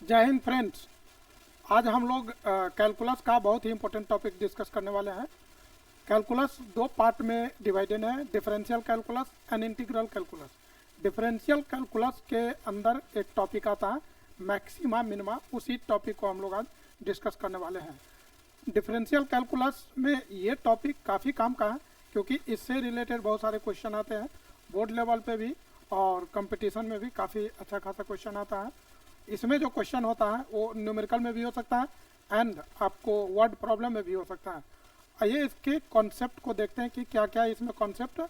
जय हिंद फ्रेंड्स। आज हम लोग कैलकुलस का बहुत ही इंपॉर्टेंट टॉपिक डिस्कस करने वाले हैं। कैलकुलस दो पार्ट में डिवाइडेड है, differential calculus and integral calculus. Differential calculus के अंदर एक टॉपिक आता है मैक्सिमा मिनिमा, उसी टॉपिक को हम लोग आज डिस्कस करने वाले हैं। डिफरेंशियल कैलकुलस में ये टॉपिक काफ़ी काम का है क्योंकि इससे रिलेटेड बहुत सारे क्वेश्चन आते हैं बोर्ड लेवल पे भी और कंपटीशन में भी काफ़ी अच्छा खासा क्वेश्चन आता है। इसमें जो क्वेश्चन होता है वो न्यूमेरिकल में भी हो सकता है एंड आपको वर्ड प्रॉब्लम में भी हो सकता है। आइए इसके कॉन्सेप्ट को देखते हैं कि क्या क्या इसमें कॉन्सेप्ट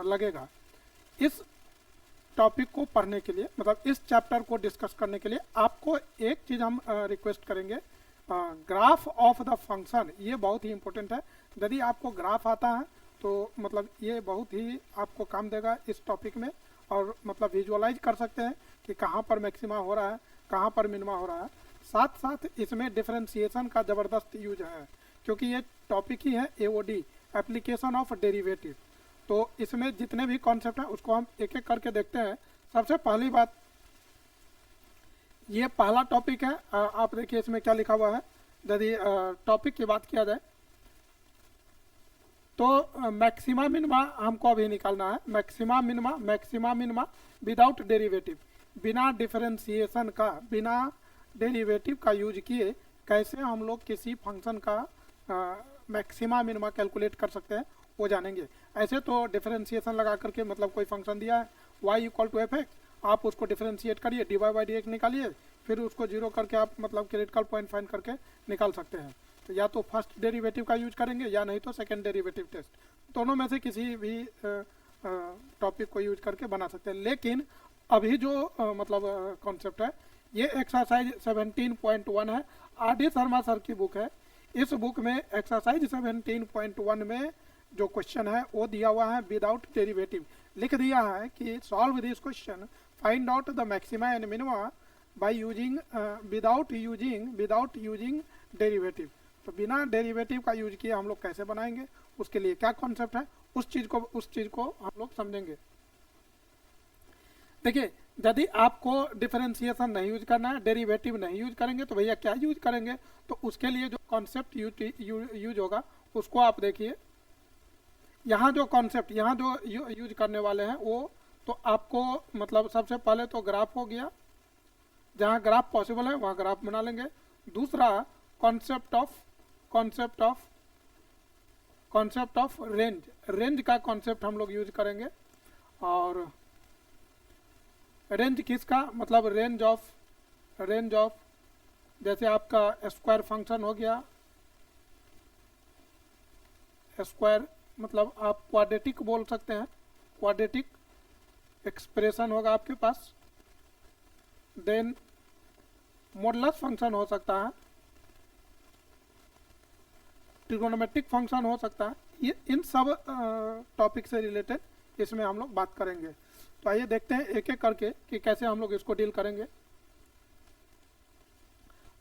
लगेगा। इस टॉपिक को पढ़ने के लिए, मतलब इस चैप्टर को डिस्कस करने के लिए आपको एक चीज़ हम रिक्वेस्ट करेंगे, ग्राफ ऑफ द फंक्शन। ये बहुत ही इंपॉर्टेंट है। यदि आपको ग्राफ आता है तो मतलब ये बहुत ही आपको काम देगा इस टॉपिक में, और मतलब विजुअलाइज कर सकते हैं कि कहाँ पर मैक्सिमा हो रहा है, कहाँ पर मिनिमा हो रहा है। साथ साथ इसमें डिफरेंशिएशन का ज़बरदस्त यूज है क्योंकि ये टॉपिक ही है एओडी, एप्लीकेशन ऑफ डेरिवेटिव। तो इसमें जितने भी कॉन्सेप्ट हैं उसको हम एक एक करके देखते हैं। सबसे पहली बात, ये पहला टॉपिक है। आप देखिए इसमें क्या लिखा हुआ है। यदि टॉपिक की बात किया जाए तो मैक्सिमा मिनिमा हमको अभी निकालना है। मैक्सिमा मिनिमा विदाउट डेरिवेटिव, बिना डिफरेंशिएशन का, बिना डेरिवेटिव का यूज किए कैसे हम लोग किसी फंक्शन का मैक्सिमा मिनिमा कैलकुलेट कर सकते हैं वो जानेंगे। ऐसे तो डिफरेंशिएशन लगा करके, मतलब कोई फंक्शन दिया है y equal to F X, आप उसको डिफरेंशिएट करिए, D Y by D X निकालिए, फिर उसको जीरो करके आप मतलब क्रिटिकल पॉइंट फाइंड करके निकाल सकते हैं। तो या तो फर्स्ट डेरिवेटिव का यूज करेंगे या नहीं तो सेकेंड डेरिवेटिव टेस्ट, दोनों में से किसी भी टॉपिक को यूज करके बना सकते हैं। लेकिन अभी जो मतलब कॉन्सेप्ट है ये एक्सरसाइज 17.1 है, आर डी शर्मा सर की बुक है। इस बुक में एक्सरसाइज 17.1 में जो क्वेश्चन है वो दिया हुआ है विदाउट डेरिवेटिव। लिख दिया है कि solve this question, find out the maxima and minima by using without using derivative. तो बिना डेरिवेटिव का यूज किए हम लोग कैसे बनाएंगे, उसके लिए क्या कॉन्सेप्ट है, उस चीज को हम लोग समझेंगे। देखिए, यदि आपको डिफरेंशिएशन नहीं यूज करना है, डेरिवेटिव नहीं यूज करेंगे, तो भैया क्या यूज करेंगे। तो उसके लिए जो कॉन्सेप्ट यूज होगा उसको आप देखिए। यहाँ जो कॉन्सेप्ट, यहाँ जो यूज करने वाले हैं वो तो आपको मतलब सबसे पहले तो ग्राफ हो गया, जहाँ ग्राफ पॉसिबल है वहाँ ग्राफ बना लेंगे। दूसरा कॉन्सेप्ट ऑफ रेंज का कॉन्सेप्ट हम लोग यूज करेंगे। और रेंज किसका, मतलब रेंज ऑफ जैसे आपका स्क्वायर फंक्शन हो गया, स्क्वायर मतलब आप क्वाड्रेटिक बोल सकते हैं, क्वाड्रेटिक एक्सप्रेशन होगा आपके पास। देन मॉडुलस फंक्शन हो सकता है, ट्रिगोनोमेट्रिक फंक्शन हो सकता है। ये इन सब टॉपिक से रिलेटेड इसमें हम लोग बात करेंगे। तो आइए देखते हैं एक एक करके कि कैसे हम लोग इसको डील करेंगे।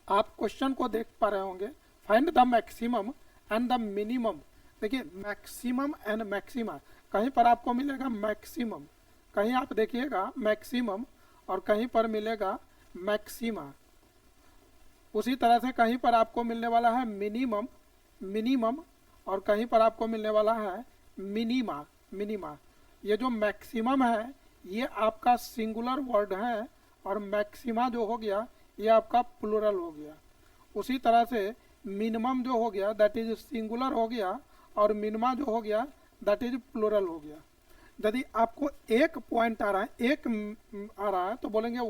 आप क्वेश्चन को देख पा रहे होंगे, find the maximum and the minimum. देखिए मैक्सिमम एंड मैक्सिमा, कहीं पर आपको मिलेगा मैक्सिमम, कहीं आप देखिएगा मैक्सिमम, और कहीं पर मिलेगा मैक्सिमा। उसी तरह से कहीं पर आपको मिलने वाला है मिनिमम, और कहीं पर आपको मिलने वाला है मिनिमा। ये जो मैक्सिमम है ये आपका सिंगुलर वर्ड है, और मैक्सिमा जो हो गया ये आपका प्लूरल हो गया। उसी तरह से मिनिमम जो हो गया दैट इज सिंगुलर हो गया, और मिनिमा जो हो गया दैट इज प्लूरल हो गया। यदि आपको एक पॉइंट आ रहा है तो बोलेंगे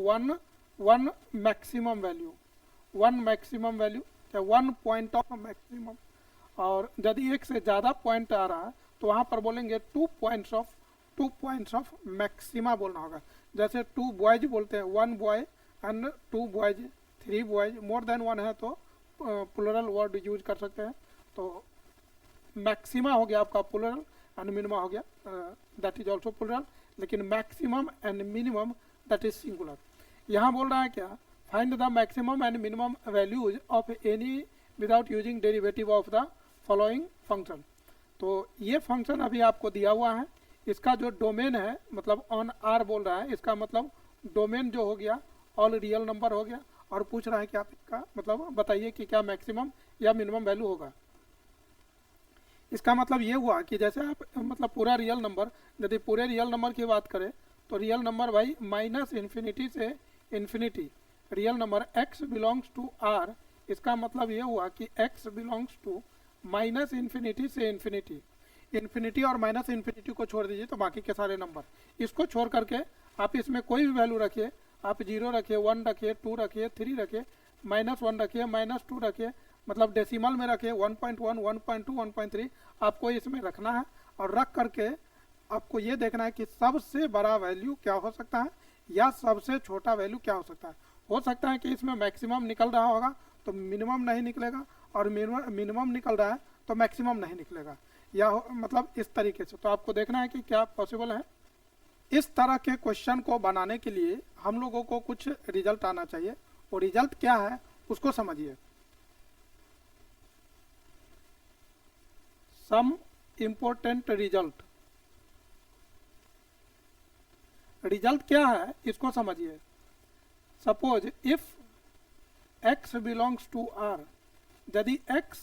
वन मैक्सिमम वैल्यू, या वन पॉइंट ऑफ मैक्सिमम। और यदि एक से ज़्यादा पॉइंट आ रहा है तो वहाँ पर बोलेंगे टू पॉइंट्स ऑफ मैक्सिमा बोलना होगा। जैसे टू बॉयज बोलते हैं, one boy and two boys, three boys, more than one है तो प्लूरल वर्ड यूज कर सकते हैं। तो मैक्सिमा हो गया आपका प्लूरल, एंड मिनिमा हो गया दैट इज ऑल्सो प्लूरल, लेकिन maximum and minimum that is singular. यहाँ बोल रहा है क्या, find the maximum and minimum values of any without using derivative of the following function. तो ये फंक्शन अभी आपको दिया हुआ है, इसका जो डोमेन है मतलब ऑन आर बोल रहा है, इसका मतलब डोमेन जो हो गया ऑल रियल नंबर हो गया, और पूछ रहा है कि आप इसका मतलब बताइए कि क्या मैक्सिमम या मिनिमम वैल्यू होगा। इसका मतलब ये हुआ कि जैसे आप मतलब पूरा रियल नंबर, यदि पूरे रियल नंबर की बात करें तो रियल नंबर भाई माइनस इन्फिनिटी से infinity, real number x belongs to r, इसका मतलब ये हुआ कि x belongs to minus infinity से इन्फिनिटी। इन्फिनिटी और माइनस इन्फिनिटी को छोड़ दीजिए तो बाकी के सारे नंबर, इसको छोड़ करके आप इसमें कोई भी वैल्यू रखिए, आप 0 रखिए, 1 रखिए, 2 रखिए, 3 रखिए, -1 रखिए, -2 रखिए, मतलब डेसिमल में रखिए 1.1, 1.2, 1.3 आपको इसमें रखना है। और रख करके आपको ये देखना है कि सबसे बड़ा वैल्यू क्या हो सकता है या सबसे छोटा वैल्यू क्या हो सकता है। हो सकता है कि इसमें मैक्सिमम निकल रहा होगा तो मिनिमम नहीं निकलेगा, और मिनिमम निकल रहा है तो मैक्सिमम नहीं निकलेगा, या मतलब इस तरीके से। तो आपको देखना है कि क्या पॉसिबल है। इस तरह के क्वेश्चन को बनाने के लिए हम लोगों को कुछ रिजल्ट आना चाहिए, और रिजल्ट क्या है उसको समझिए। सम इम्पोर्टेंट रिजल्ट, रिजल्ट क्या है इसको समझिए। Suppose if x belongs to r, यदि x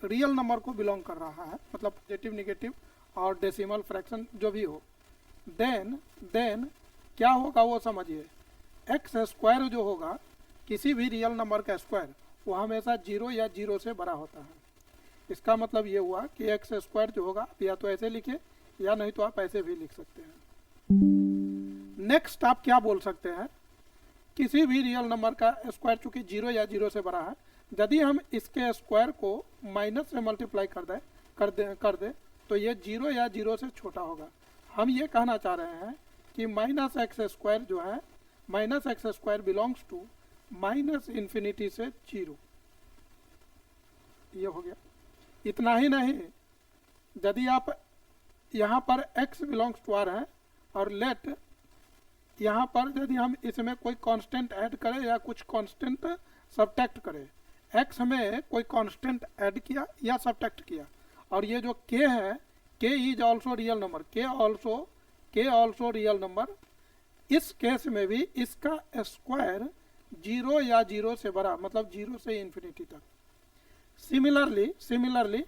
रियल नंबर को बिलोंग कर रहा है, मतलब पॉजिटिव, नेगेटिव और डेसिमल फ्रैक्शन जो भी हो, देन क्या होगा वो समझिए। एक्स स्क्वायर जो होगा, किसी भी रियल नंबर का स्क्वायर वो हमेशा 0 या 0 से बड़ा होता है। इसका मतलब ये हुआ कि एक्स स्क्वायर जो होगा आप या तो ऐसे लिखिए या नहीं तो आप ऐसे भी लिख सकते हैं। नेक्स्ट आप क्या बोल सकते हैं, किसी भी रियल नंबर का स्क्वायर चूंकि 0 या 0 से बड़ा है, यदि हम इसके स्क्वायर को माइनस से मल्टीप्लाई कर दे तो ये 0 या 0 से छोटा होगा। हम ये कहना चाह रहे हैं कि माइनस एक्स स्क्वायर जो है, minus x square belongs to minus infinity से 0। ये हो गया। इतना ही नहीं, यदि आप यहाँ पर x बिलोंग्स टू r है और लेट यहाँ पर यदि हम इसमें कोई कांस्टेंट ऐड करें या कुछ कांस्टेंट सब्ट्रैक्ट करें, x में कोई कांस्टेंट ऐड किया या सब्ट्रैक्ट किया, और ये जो k है, k is also real number, k also real number, इस केस में भी इसका स्क्वायर 0 या 0 से बड़ा, मतलब 0 से इन्फिनिटी तक। सिमिलरली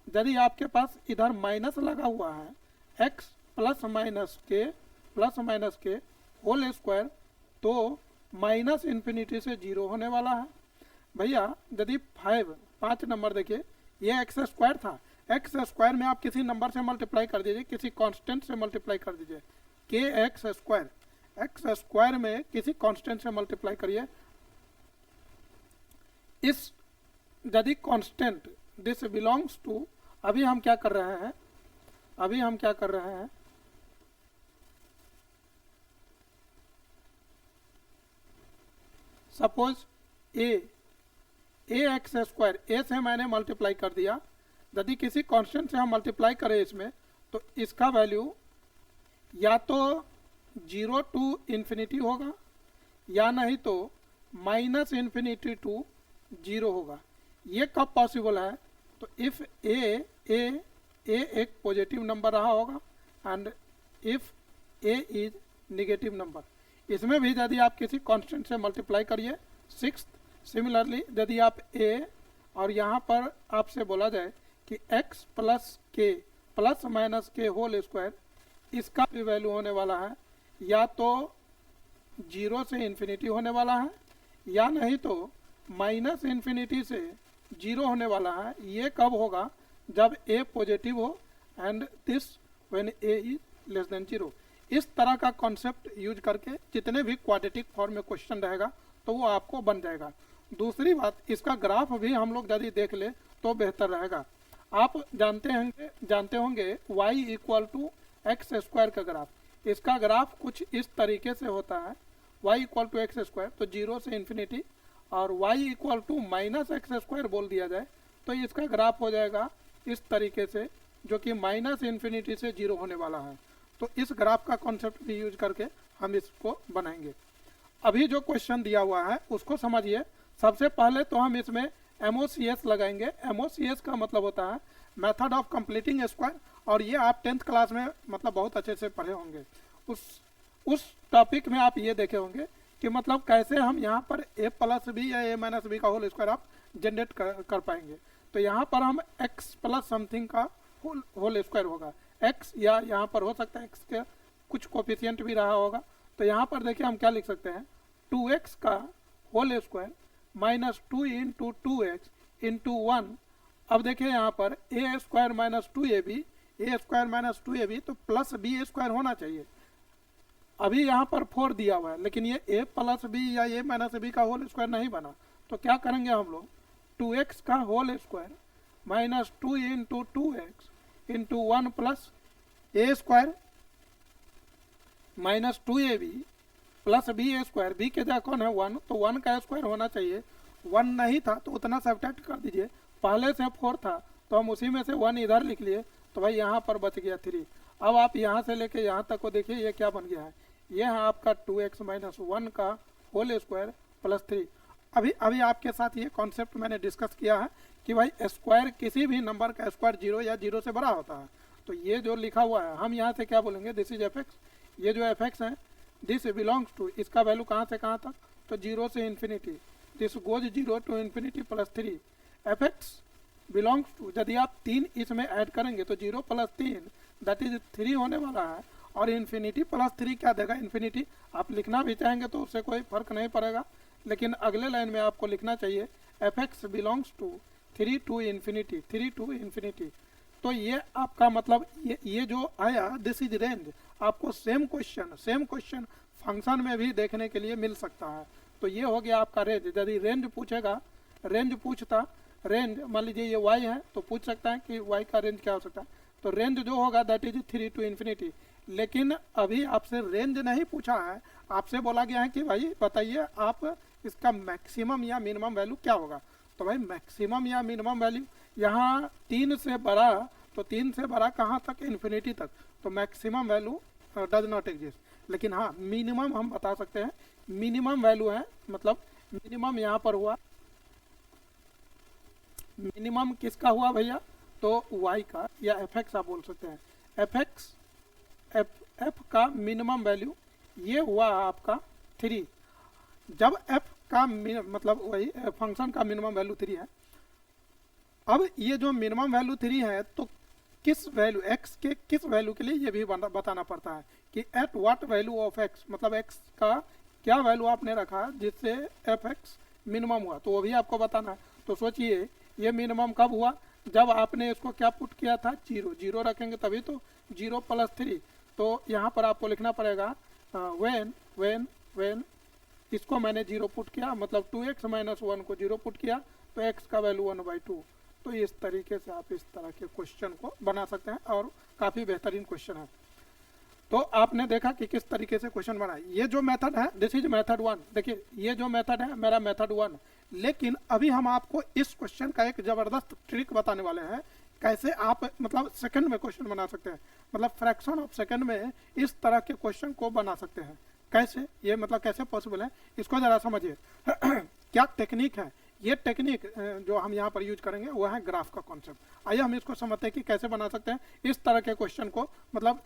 यदि आपके पास इधर माइनस लगा हुआ है, x प्लस माइनस के होल स्क्वायर, तो माइनस इन्फिनिटी से 0 होने वाला है। भैया यदि 5 नंबर देखिए, ये एक्स स्क्वायर था, एक्स स्क्वायर में आप किसी नंबर से मल्टीप्लाई कर दीजिए, किसी कांस्टेंट से मल्टीप्लाई कर दीजिए, के एक्स स्क्वायर में किसी कांस्टेंट से मल्टीप्लाई करिए। इस यदि कांस्टेंट दिस बिलोंग्स टू, अभी हम क्या कर रहे हैं, सपोज ए एक्स स्क्वायर, ए से मैंने मल्टीप्लाई कर दिया, यदि किसी कांस्टेंट से हम मल्टीप्लाई करें इसमें तो इसका वैल्यू या तो 0 टू इन्फिनिटी होगा या नहीं तो माइनस इन्फिनिटी टू 0 होगा। ये कब पॉसिबल है, तो इफ ए एक पॉजिटिव नंबर रहा होगा and if A is negative number. इसमें भी यदि आप किसी कांस्टेंट से मल्टीप्लाई करिए 6। सिमिलरली यदि आप ए और यहाँ पर आपसे बोला जाए कि x प्लस के प्लस माइनस के होल स्क्वायर, इसका भी वैल्यू होने वाला है या तो 0 से इन्फिनिटी होने वाला है या नहीं तो माइनस इन्फिनिटी से 0 होने वाला है। ये कब होगा, जब a पॉजिटिव हो and this when a is less than 0। इस तरह का कॉन्सेप्ट यूज करके जितने भी क्वाड्रेटिक फॉर्म में क्वेश्चन रहेगा तो वो आपको बन जाएगा। दूसरी बात, इसका ग्राफ भी हम लोग यदि देख ले तो बेहतर रहेगा। आप जानते होंगे y equal to x square का ग्राफ, इसका ग्राफ कुछ इस तरीके से होता है, y equal to x square तो 0 से इन्फिनिटी, और y equal to minus x square बोल दिया जाए तो इसका ग्राफ हो जाएगा इस तरीके से, जो कि माइनस इन्फिनिटी से 0 होने वाला है। तो इस ग्राफ का कॉन्सेप्ट भी यूज करके हम इसको बनाएंगे। अभी जो क्वेश्चन दिया हुआ है उसको समझिए। सबसे पहले तो हम इसमें MOCS लगाएंगे। MOCS का मतलब होता है मेथड ऑफ कंप्लीटिंग स्क्वायर, और ये आप 10th क्लास में मतलब बहुत अच्छे से पढ़े होंगे। उस टॉपिक में आप ये देखे होंगे कि मतलब कैसे हम यहाँ पर a प्लस बी या a माइनस बी का होल स्क्वायर आप जनरेट कर पाएंगे। तो यहाँ पर हम x प्लस समथिंग का होल स्क्वायर होगा, x या यहाँ पर हो सकता है x के कुछ कोफिशिएंट भी रहा होगा। तो यहाँ पर देखिए हम क्या लिख सकते हैं, 2x का whole square minus 2 into 2x into 1। अब देखिए यहाँ पर a square minus 2ab, a square minus 2ab तो प्लस b स्क्वायर होना चाहिए। अभी यहाँ पर 4 दिया हुआ है, लेकिन ये a प्लस बी या a माइनस बी का होल स्क्वायर नहीं बना। तो क्या करेंगे हम लोग, 2x का whole square minus 2 into 2x into 1 plus a square minus 2ab plus b square, b के जगह कौन है 1, तो 1 का स्क्वायर होना चाहिए। 1 नहीं था तो उतना सब्ट्रैक्ट कर दीजिए, पहले से 4 था तो हम उसी में से 1 इधर लिख लिए, तो भाई यहाँ पर बच गया 3। अब आप यहाँ से लेके यहाँ तक को देखिए ये क्या बन गया है, ये है आपका 2x माइनस 1 का होल स्क्वायर प्लस 3। अभी आपके साथ ये कॉन्सेप्ट मैंने डिस्कस किया है कि भाई स्क्वायर किसी भी नंबर का स्क्वायर 0 या 0 से बड़ा होता है। तो ये जो लिखा हुआ है हम यहाँ से क्या बोलेंगे, दिस इज एफ एक्स, ये जो एफ एक्स है दिस बिलोंग्स टू, इसका वैल्यू कहाँ से कहाँ तक, तो 0 से इन्फिनिटी, this goes 0 to infinity plus 3। F x belongs to, यदि आप 3 इसमें ऐड करेंगे तो 0 प्लस 3 दैट इज 3 होने वाला है, और इन्फिनिटी प्लस 3 क्या देगा, इन्फिनिटी। आप लिखना भी चाहेंगे तो उससे कोई फर्क नहीं पड़ेगा, लेकिन अगले लाइन में आपको लिखना चाहिए f x belongs to 3 to infinity, 3 to infinity. तो ये आपका मतलब ये जो आया दिस इज रेंज, आपको सेम क्वेश्चन फंक्शन में भी देखने के लिए मिल सकता है। तो ये हो गया आपका रेंज। यदि रेंज पूछेगा, रेंज पूछता, रेंज मान लीजिए ये y है तो पूछ सकता है कि y का रेंज क्या हो सकता है, तो रेंज जो होगा दैट इज 3 टू इन्फिनिटी। लेकिन अभी आपसे रेंज नहीं पूछा है, आपसे बोला गया है कि भाई बताइए आप इसका मैक्सिमम या मिनिमम वैल्यू क्या होगा। तो भाई मैक्सिमम या मिनिमम वैल्यू यहाँ 3 से बड़ा, तो 3 से बड़ा कहाँ तक, इन्फिनिटी तक, तो maximum value does not exist. लेकिन हाँ मिनिमम हम बता सकते हैं, मिनिमम वैल्यू है, मतलब मिनिमम यहाँ पर हुआ, मिनिमम किसका हुआ भैया, तो y का या एफ एक्स आप बोल सकते हैं। एफ एक्स एफ का मिनिमम वैल्यू ये हुआ आपका 3। जब f का मतलब वही फंक्शन का मिनिमम वैल्यू 3 है। अब ये जो मिनिमम वैल्यू 3 है तो किस वैल्यू x के किस वैल्यू के लिए ये भी बताना पड़ता है कि at what value of x, मतलब x का क्या वैल्यू आपने रखा जिससे एफ एक्स मिनिमम हुआ, तो वो भी आपको बताना है। तो सोचिए ये मिनिमम कब हुआ, जब आपने इसको क्या पुट किया था, 0 रखेंगे तभी तो 0 प्लस 3। तो यहाँ पर आपको लिखना पड़ेगा व्हेन इसको मैंने 0 पुट किया, मतलब 2x माइनस 1 को 0 पुट किया तो x का वैल्यू 1/2। तो इस तरीके से आप इस तरह के क्वेश्चन को बना सकते हैं और काफ़ी बेहतरीन क्वेश्चन है। तो आपने देखा कि किस तरीके से क्वेश्चन बना। ये जो मेथड है दिस इज मेथड 1। देखिए ये जो मेथड है मेरा मेथड 1, लेकिन अभी हम आपको इस क्वेश्चन का एक जबरदस्त ट्रिक बताने वाले हैं, कैसे आप मतलब सेकंड में क्वेश्चन बना सकते हैं, मतलब फ्रैक्शन ऑफ सेकंड में इस तरह के क्वेश्चन को बना सकते हैं। कैसे, ये मतलब कैसे पॉसिबल है, इसको जरा समझिए। क्या टेक्निक है, ये टेक्निक जो हम यहाँ पर यूज करेंगे वो है ग्राफ का कॉन्सेप्ट। आइए हम इसको समझते हैं कि कैसे बना सकते हैं इस तरह के क्वेश्चन को, मतलब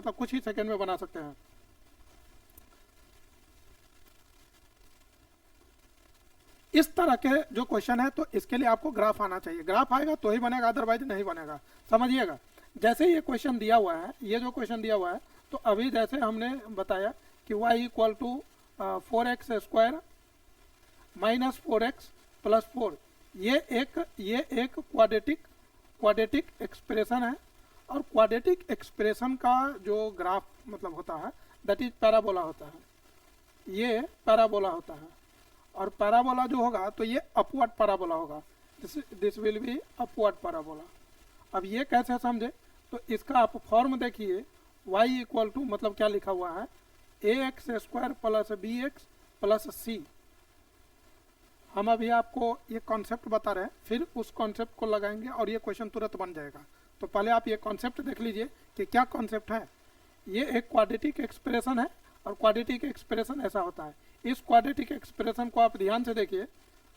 कुछ ही सेकंड में बना सकते हैं। इस तरह के जो क्वेश्चन है तो इसके लिए आपको ग्राफ आना चाहिए, ग्राफ आएगा तो ही बनेगा, अदरवाइज नहीं बनेगा। समझिएगा, जैसे ये क्वेश्चन दिया हुआ है, ये जो क्वेश्चन दिया हुआ है, तो अभी जैसे हमने बताया कि y equal to 4x square minus 4x plus 4, ये एक क्वाड्रेटिक एक्सप्रेशन है। और क्वाड्रेटिक एक्सप्रेशन का जो ग्राफ मतलब होता है दैट इज पैराबोला होता है, ये पैराबोला होता है। और पैराबोला जो होगा तो ये अपवर्ड पैराबोला होगा, this will be upward parabola. अब ये कैसे समझे, तो इसका आप फॉर्म देखिए, y इक्वल टू मतलब क्या लिखा हुआ है, ax square plus bx plus c। हम अभी आपको ये कॉन्सेप्ट बता रहे हैं, फिर उस कॉन्सेप्ट को लगाएंगे और ये क्वेश्चन तुरंत बन जाएगा। तो पहले आप ये कॉन्सेप्ट देख लीजिए कि क्या कॉन्सेप्ट है। ये एक क्वाड्रेटिक एक्सप्रेशन है और क्वाड्रेटिक एक्सप्रेशन ऐसा होता है। इस क्वाड्रेटिक एक्सप्रेशन को आप ध्यान से देखिए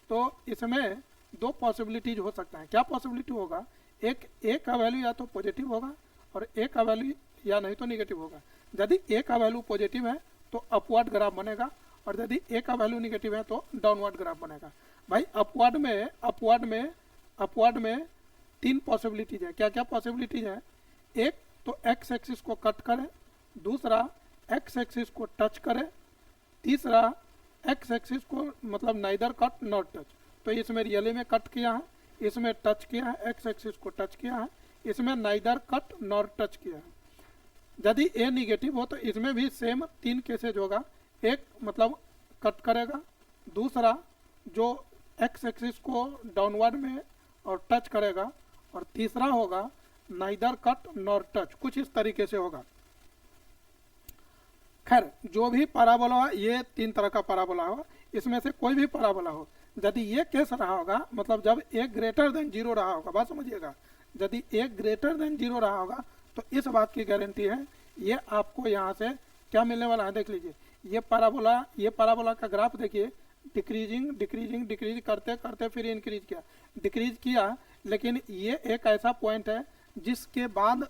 तो इसमें 2 पॉसिबिलिटीज हो सकता है। क्या पॉसिबिलिटी होगा, एक का वैल्यू या तो पॉजिटिव होगा और एक का वैल्यू या नहीं तो निगेटिव होगा। यदि एक का वैल्यू पॉजिटिव है तो अपवर्ड ग्राफ बनेगा और यदि ए का वैल्यू निगेटिव है तो डाउनवर्ड ग्राफ बनेगा। भाई अपवर्ड में 3 पॉसिबिलिटीज है। क्या क्या पॉसिबिलिटीज है? एक तो एक्स एक्सिस को कट करे, दूसरा एक्स एक्सिस को टच करे, तीसरा एक्स एक्सिस को मतलब नाइदर कट नॉट टच। तो इसमें रियली में कट किया है, इसमें टच किया है, एक्स एक्सिस को टच किया है, इसमें नाइदर कट नॉट टच किया है। यदि ए निगेटिव हो तो इसमें भी सेम 3 केसेज होगा। एक मतलब कट करेगा, दूसरा जो एक्स एक्सिस को डाउनवर्ड में और टच करेगा, और तीसरा होगा नाइदर कट नॉर टच। कुछ इस तरीके से होगा। खैर जो भी पैराबोला हो, ये 3 तरह का पैराबोला हो, इसमें से कोई भी पैराबोला हो, यदि ये केस रहा होगा मतलब जब ए ग्रेटर देन 0 रहा होगा, बात समझिएगा, यदि ए ग्रेटर देन 0 रहा होगा तो इस बात की गारंटी है ये आपको यहाँ से क्या मिलने वाला है। देख लीजिए ये पैराबोला का ग्राफ देखिए, डिक्रीजिंग करते करते फिर डिक्रीज किया, लेकिन ये एक ऐसा पॉइंट है जिसके बाद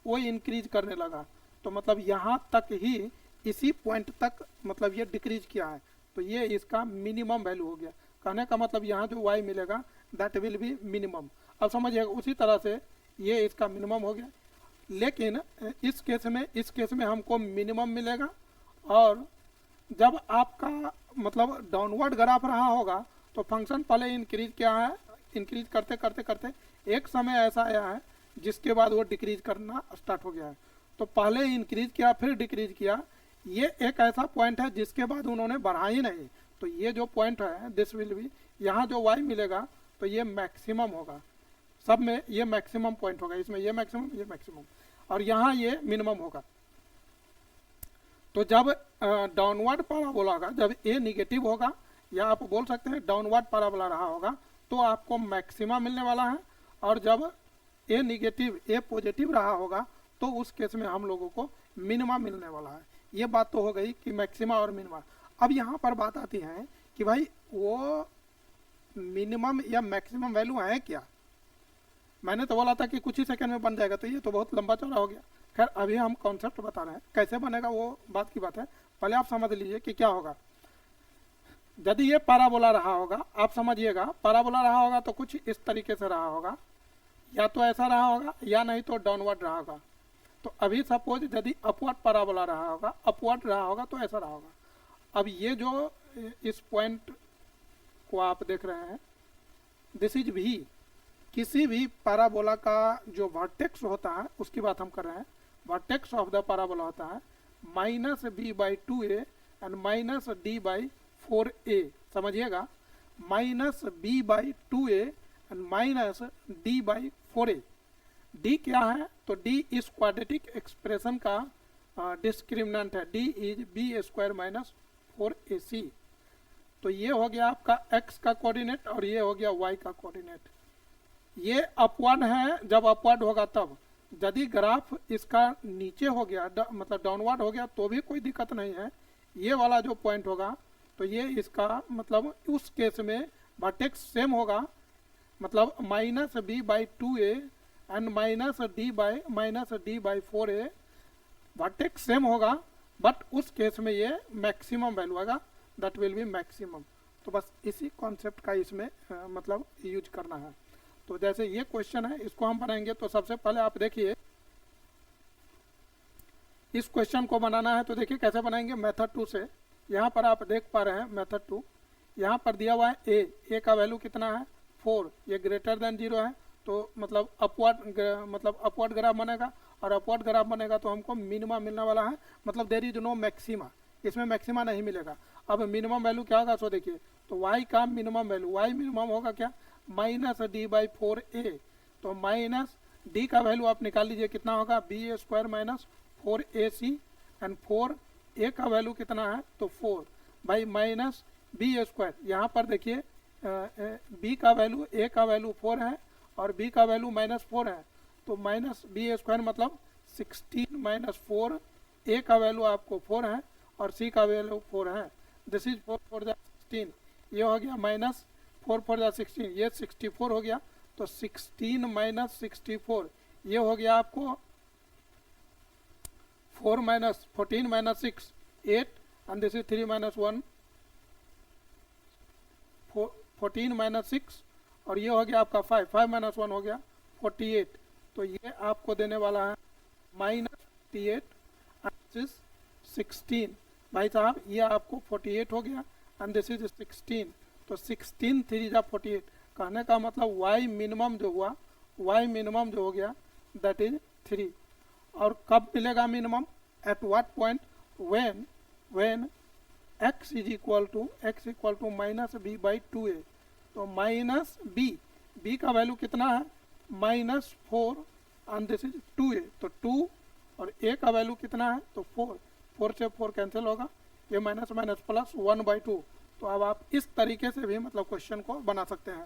वो इंक्रीज करने लगा। तो मतलब यहाँ तक ही, इसी पॉइंट तक मतलब ये डिक्रीज किया है, तो ये इसका मिनिमम वैल्यू हो गया। कहने का मतलब यहाँ जो y मिलेगा दैट विल बी मिनिमम। अब समझिएगा उसी तरह से ये इसका मिनिमम हो गया, लेकिन इस केस में हमको मिनिमम मिलेगा। और जब आपका मतलब डाउनवर्ड ग्राफ रहा होगा तो फंक्शन पहले इंक्रीज किया है, इंक्रीज करते करते करते एक समय ऐसा आया है जिसके बाद वो डिक्रीज करना स्टार्ट हो गया है। तो पहले इंक्रीज किया फिर डिक्रीज किया, ये एक ऐसा पॉइंट है जिसके बाद उन्होंने बढ़ा ही नहीं। तो ये जो पॉइंट है दिस विल बी, यहाँ जो y मिलेगा तो ये मैक्सिमम होगा, सब में ये मैक्सिमम पॉइंट होगा, इसमें ये मैक्सिमम और यहाँ ये मिनिमम होगा। तो जब डाउनवर्ड पैराबोला का जब ए निगेटिव होगा, या आप बोल सकते हैं डाउनवर्ड पैराबोला रहा होगा, तो आपको मैक्सिमा मिलने वाला है। और जब ए पॉजिटिव रहा होगा तो उस केस में हम लोगों को मिनिमा मिलने वाला है। ये बात तो हो गई कि मैक्सिमा और मिनिमा। अब यहाँ पर बात आती है कि भाई वो मिनिमम या मैक्सिमम वैल्यू है क्या। मैंने तो बोला था कि कुछ ही सेकंड में बन जाएगा, तो ये तो बहुत लंबा चौड़ा हो गया। खैर अभी हम कॉन्सेप्ट बता रहे हैं, कैसे बनेगा वो बात की बात है। पहले आप समझ लीजिए कि क्या होगा। यदि ये पैराबोला रहा होगा, आप समझिएगा पैराबोला रहा होगा तो कुछ इस तरीके से रहा होगा, या तो ऐसा रहा होगा या नहीं तो डाउनवर्ड रहा होगा। तो अभी सपोज यदि अपवर्ड पैराबोला रहा होगा तो ऐसा रहा होगा। अब ये जो इस पॉइंट को आप देख रहे हैं, दिस इज भी, किसी भी पैराबोला का जो वर्टेक्स होता है उसकी बात हम कर रहे हैं। वर्टेक्स ऑफ द पैराबोला होता है -b/2a एंड -d/4a। समझिएगा, -b/2a एंड -d/4a। d क्या है? तो d इस क्वाड्रेटिक एक्सप्रेशन का डिस्क्रिमिनेंट है। d is b² - 4ac। तो ये हो गया आपका x का कोऑर्डिनेट और ये हो गया y का कोऑर्डिनेट। ये अपवर्ड है, जब अपवर्ड होगा तब। यदि ग्राफ इसका नीचे हो गया मतलब डाउनवर्ड हो गया तो भी कोई दिक्कत नहीं है। ये वाला जो पॉइंट होगा तो ये इसका मतलब उस केस में वर्टेक्स सेम होगा, मतलब -b/2a and -d/4a vertex same होगा, बट उस केस में ये मैक्सिमम वैल्यू होगा, दैट विल बी मैक्सिमम। तो बस इसी कॉन्सेप्ट का इसमें मतलब यूज करना है। तो जैसे ये क्वेश्चन है, इसको हम बनाएंगे। तो सबसे पहले आप देखिए, इस क्वेश्चन को बनाना है तो देखिए कैसे बनाएंगे, मेथड 2 से। यहाँ पर आप देख पा रहे हैं मेथड 2, यहाँ पर दिया हुआ है ए का वैल्यू कितना है 4, ये ग्रेटर देन 0 है, तो मतलब अपवर्ड ग्राफ बनेगा, और अपवर्ड ग्राफ बनेगा तो हमको मिनिमा मिलने वाला है, मतलब देयर इज नो मैक्सिमा, इसमें मैक्सिमा नहीं मिलेगा। अब मिनिमम वैल्यू क्या होगा, सो देखिए, तो y का मिनिमम वैल्यू, y मिनिमम होगा क्या, -d/4a। तो माइनस d का वैल्यू आप निकाल लीजिए कितना होगा, b² - 4ac एंड 4a का वैल्यू कितना है, तो 4 भाई -b²। यहाँ पर देखिए b का वैल्यू, a का वैल्यू 4 है और b का वैल्यू -4 है, तो -b² मतलब 16 - 4, a का वैल्यू आपको 4 है और c का वैल्यू 4 है। दिस इज 4 4 16, ये हो गया -4 4 16, ये 64 हो गया। तो 16 - 64 ये हो गया आपको 14 - 6 8 and this is 3 minus 1 14 minus 6 और ये हो गया आपका 5 5 माइनस 1 हो गया 48। तो ये आपको देने वाला है -48 एंड दिस इज 16। भाई साहब ये आपको 48 हो गया एंड दिस इज 16। तो 16 3 जा 48 कहने का मतलब y मिनिमम जो हुआ, y मिनिमम जो हो गया दैट इज 3। और कब मिलेगा minimum? At what point? When x is equal to -b/2a। तो माइनस b का वैल्यू कितना है? -4 एंड दिस इज 2a। तो 2 और a का वैल्यू कितना है? तो 4 4 से 4 कैंसिल होगा, ये माइनस माइनस प्लस 1/2। तो अब आप इस तरीके से भी मतलब क्वेश्चन को बना सकते हैं।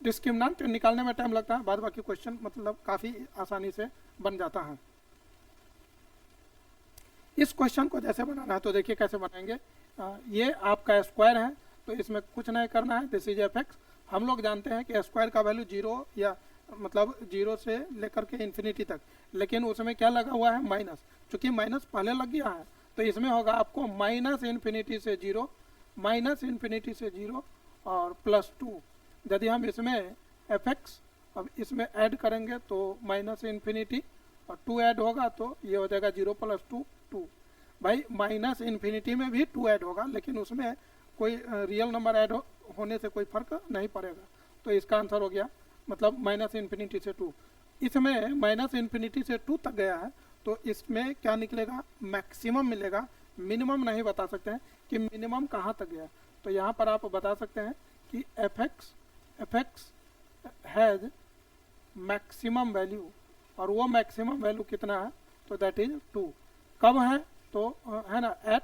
डिस्क्रिमिनेंट निकालने में टाइम लगता है, बाद बाकी क्वेश्चन मतलब काफ़ी आसानी से बन जाता है। इस क्वेश्चन को जैसे बनाना है तो देखिए कैसे बनाएंगे। ये आपका स्क्वायर है तो इसमें कुछ नहीं करना है, दिस इज एफ(x). हम लोग जानते हैं कि स्क्वायर का वैल्यू 0 या मतलब 0 से लेकर के इन्फिनिटी तक, लेकिन उसमें क्या लगा हुआ है? माइनस। चूंकि माइनस पहले लग गया है तो इसमें होगा आपको -इन्फिनिटी से 0 और +2। यदि हम इसमें f(x) अब इसमें ऐड करेंगे तो -इन्फिनिटी और 2 ऐड होगा तो ये हो जाएगा 0 + 2 2। भाई -इन्फिनिटी में भी 2 ऐड होगा लेकिन उसमें कोई रियल नंबर ऐड होने से कोई फर्क नहीं पड़ेगा। तो इसका आंसर हो गया मतलब -इन्फिनिटी से 2। इसमें -इन्फिनिटी से 2 तक गया है तो इसमें क्या निकलेगा? मैक्सिमम मिलेगा, मिनिमम नहीं बता सकते हैं कि मिनिमम कहाँ तक गया। तो यहाँ पर आप बता सकते हैं कि f(x) हैज़ मैक्सिमम वैल्यू और वो मैक्सिमम वैल्यू कितना है? तो दैट इज 2। कब है? तो है ना एट।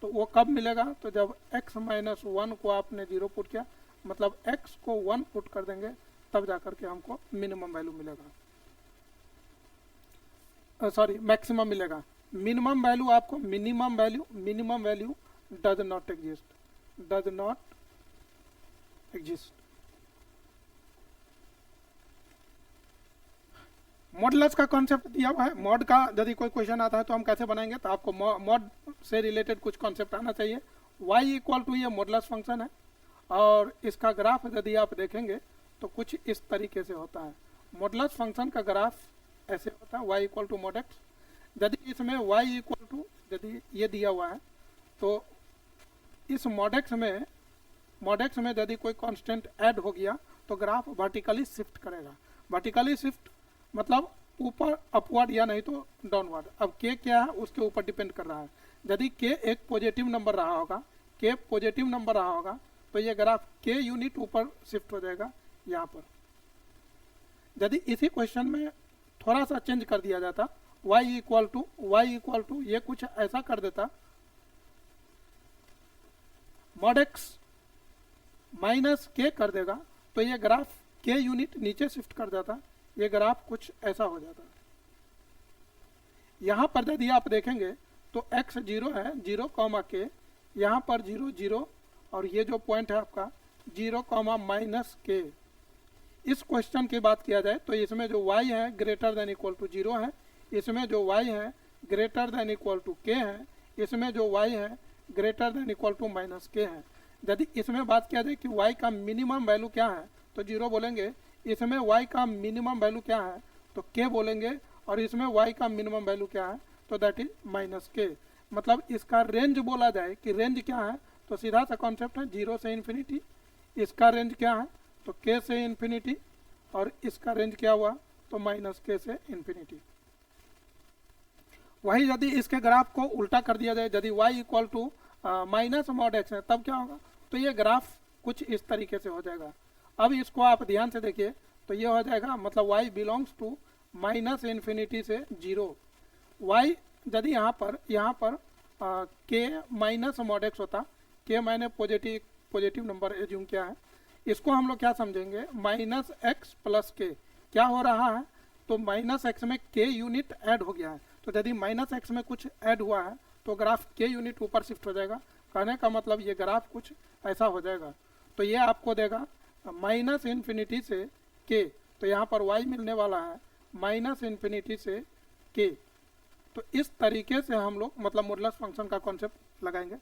तो वो कब मिलेगा? तो जब x - 1 को आपने 0 पुट किया, मतलब x को 1 पुट कर देंगे तब जाकर के हमको मिनिमम वैल्यू मिलेगा, सॉरी मैक्सिमम मिलेगा। मिनिमम वैल्यू आपको minimum value does not exist. Modulus का कॉन्सेप्ट दिया हुआ है। मॉड का यदि कोई क्वेश्चन आता है तो हम कैसे बनाएंगे? तो आपको मॉड से रिलेटेड कुछ कॉन्सेप्ट आना चाहिए। y इक्वल टू ये मॉडुलस फंक्शन है और इसका ग्राफ यदि आप देखेंगे तो कुछ इस तरीके से होता है। मॉडुलस फंक्शन का ग्राफ ऐसे होता है y equal to mod x। यदि इसमें y इक्वल टू यदि ये दिया हुआ है तो इस mod x में यदि कोई कांस्टेंट ऐड हो गया तो ग्राफ वर्टिकली शिफ्ट करेगा। वर्टिकली शिफ्ट मतलब ऊपर अपवर्ड या नहीं तो डाउनवर्ड। अब k क्या है उसके ऊपर डिपेंड कर रहा है। यदि k एक पॉजिटिव नंबर रहा होगा तो ये ग्राफ k यूनिट ऊपर शिफ्ट हो जाएगा यहाँ पर। यदि इसी क्वेश्चन में थोड़ा सा चेंज कर दिया जाता, y इक्वल टू ये कुछ ऐसा कर देता, mod x माइनस k कर देगा तो ये ग्राफ k यूनिट नीचे शिफ्ट कर जाता, ये ग्राफ कुछ ऐसा हो जाता। यहाँ पर यदि आप देखेंगे तो x 0 है, 0, k, यहाँ पर 0 0 और ये जो पॉइंट है आपका 0, -k। इस क्वेश्चन की बात किया जाए तो इसमें जो y है ग्रेटर देन इक्वल टू 0 है, इसमें जो y है greater than equal to k है, इसमें जो y है greater than equal to -k है। यदि इसमें बात किया जाए कि y का मिनिमम वैल्यू क्या है तो 0 बोलेंगे, इसमें y का मिनिमम वैल्यू क्या है तो k बोलेंगे और इसमें y का मिनिमम वैल्यू क्या है तो दैट इज -k। मतलब इसका रेंज बोला जाए कि रेंज क्या है तो सीधा सा कॉन्सेप्ट है 0 से इन्फिनिटी। इसका रेंज क्या है तो k से इन्फिनिटी और इसका रेंज क्या हुआ तो -k से इन्फिनिटी। वही यदि इसके ग्राफ को उल्टा कर दिया जाए, यदि y equal to -mod x है तब क्या होगा तो ये ग्राफ कुछ इस तरीके से हो जाएगा। अब इसको आप ध्यान से देखिए तो ये हो जाएगा मतलब y बिलोंग्स टू -इन्फिनिटी से 0। y यदि यहाँ पर k -mod x होता, k मैंने पॉजिटिव नंबर एज्यूम किया है, इसको हम लोग क्या समझेंगे -x + k। क्या हो रहा है तो -x में k यूनिट ऐड हो गया है, तो यदि -x में कुछ ऐड हुआ है तो ग्राफ k यूनिट ऊपर शिफ्ट हो जाएगा। कहने का मतलब ये ग्राफ कुछ ऐसा हो जाएगा। तो ये आपको देगा -इन्फिनिटी से k, तो यहाँ पर y मिलने वाला है -इन्फिनिटी से k। तो इस तरीके से हम लोग मतलब मॉडुलस फंक्शन का कॉन्सेप्ट लगाएंगे।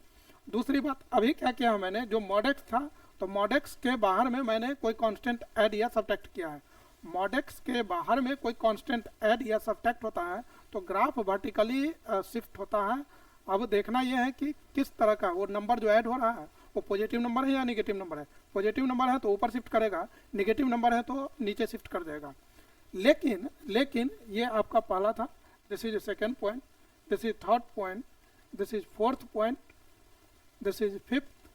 दूसरी बात, अभी क्या किया मैंने, जो मॉडेक्स था तो मॉडेक्स के बाहर में मैंने कोई कांस्टेंट ऐड या सब्ट्रैक्ट किया है। मॉडेक्स के बाहर में कोई कांस्टेंट ऐड या सब्ट्रैक्ट होता है तो ग्राफ वर्टिकली शिफ्ट होता है। अब देखना यह है कि किस तरह का वो नंबर जो ऐड हो रहा है वो पॉजिटिव नंबर है या नेगेटिव नंबर है। पॉजिटिव नंबर है तो ऊपर शिफ्ट करेगा, नेगेटिव नंबर है तो नीचे शिफ्ट कर देगा। लेकिन ये आपका पहला था, this is second point, this is third point, this is fourth point, this is fifth.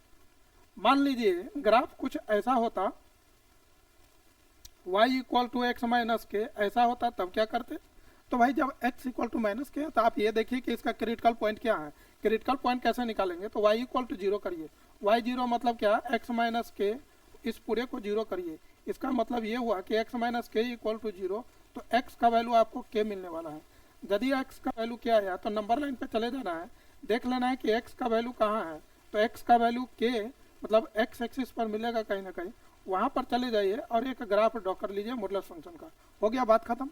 मान लीजिए ग्राफ कुछ ऐसा होता, y equal to x minus k ऐसा होता, तब क्या करते? तो भाई जब x इक्वल टू माइनस के तो आप ये देखिए कि इसका क्रिटिकल पॉइंट क्या है। क्रिटिकल पॉइंट कैसे निकालेंगे? तो y इक्वल टू जीरो करिए। y जीरो मतलब क्या? x माइनस के, इस पूरे को जीरो करिए। इसका मतलब ये हुआ कि x माइनस के इक्वल टू जीरो, तो x का वैल्यू आपको k मिलने वाला है। यदि x का वैल्यू क्या आया तो नंबर लाइन पे चले जाना है, देख लेना है कि x का वैल्यू कहाँ है। तो x का वैल्यू k मतलब x एक्सिस पर मिलेगा कहीं ना कहीं, वहाँ पर चले जाइए और एक ग्राफ ड्रॉ कर लीजिए मॉडुलस फंक्शन का। हो गया बात खत्म।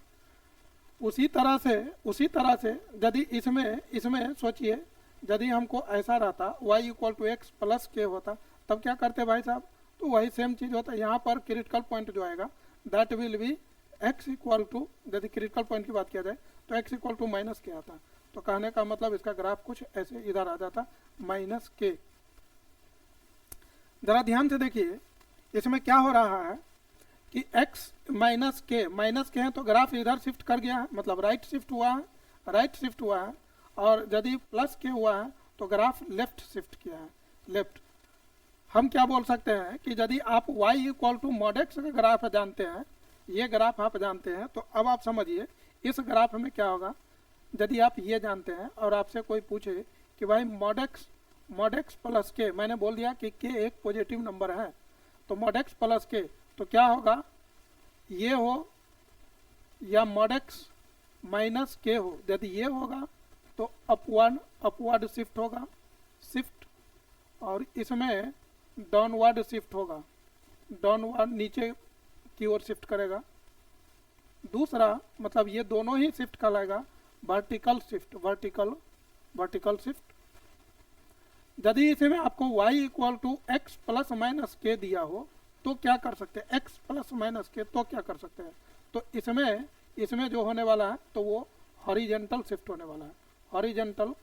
उसी तरह से यदि इसमें सोचिए, यदि हमको ऐसा रहता y equal to x plus k होता, तब क्या करते भाई साहब? तो वही सेम चीज़ होता है। यहाँ पर क्रिटिकल पॉइंट जो आएगा that will be x equal to, यदि क्रिटिकल पॉइंट की बात किया जाए तो x इक्वल टू माइनस के आता। तो कहने का मतलब इसका ग्राफ कुछ ऐसे इधर आ जाता, माइनस के। जरा ध्यान से देखिए इसमें क्या हो रहा है कि x माइनस के हैं तो ग्राफ इधर शिफ्ट कर गया है, मतलब राइट शिफ्ट हुआ है। और यदि प्लस के हुआ है तो ग्राफ लेफ्ट शिफ्ट किया है, लेफ्ट। हम क्या बोल सकते हैं कि यदि आप y equal to mod x का ग्राफ जानते हैं, ये ग्राफ आप जानते हैं, तो अब आप समझिए इस ग्राफ में क्या होगा। यदि आप ये जानते हैं और आपसे कोई पूछे कि भाई मॉड एक्स प्लस के, मैंने बोल दिया कि के एक पॉजिटिव नंबर है, तो मॉड एक्स प्लस के तो क्या होगा, ये हो या मॉड एक्स माइनस के हो। यदि ये होगा तो अपवर्ड शिफ्ट होगा, शिफ्ट, और इसमें डाउनवर्ड शिफ्ट होगा, डाउनवर्ड नीचे की ओर शिफ्ट करेगा। दूसरा मतलब ये दोनों ही शिफ्ट कहलाएगा वर्टिकल शिफ्ट, वर्टिकल शिफ्ट। यदि इसमें आपको y equal to x plus minus k दिया हो तो क्या कर सकते हैं, x प्लस माइनस के, तो क्या कर सकते हैं? तो इसमें जो होने वाला है तो वो हॉरिजेंटल शिफ्ट होने वाला है, हॉरिजेंटल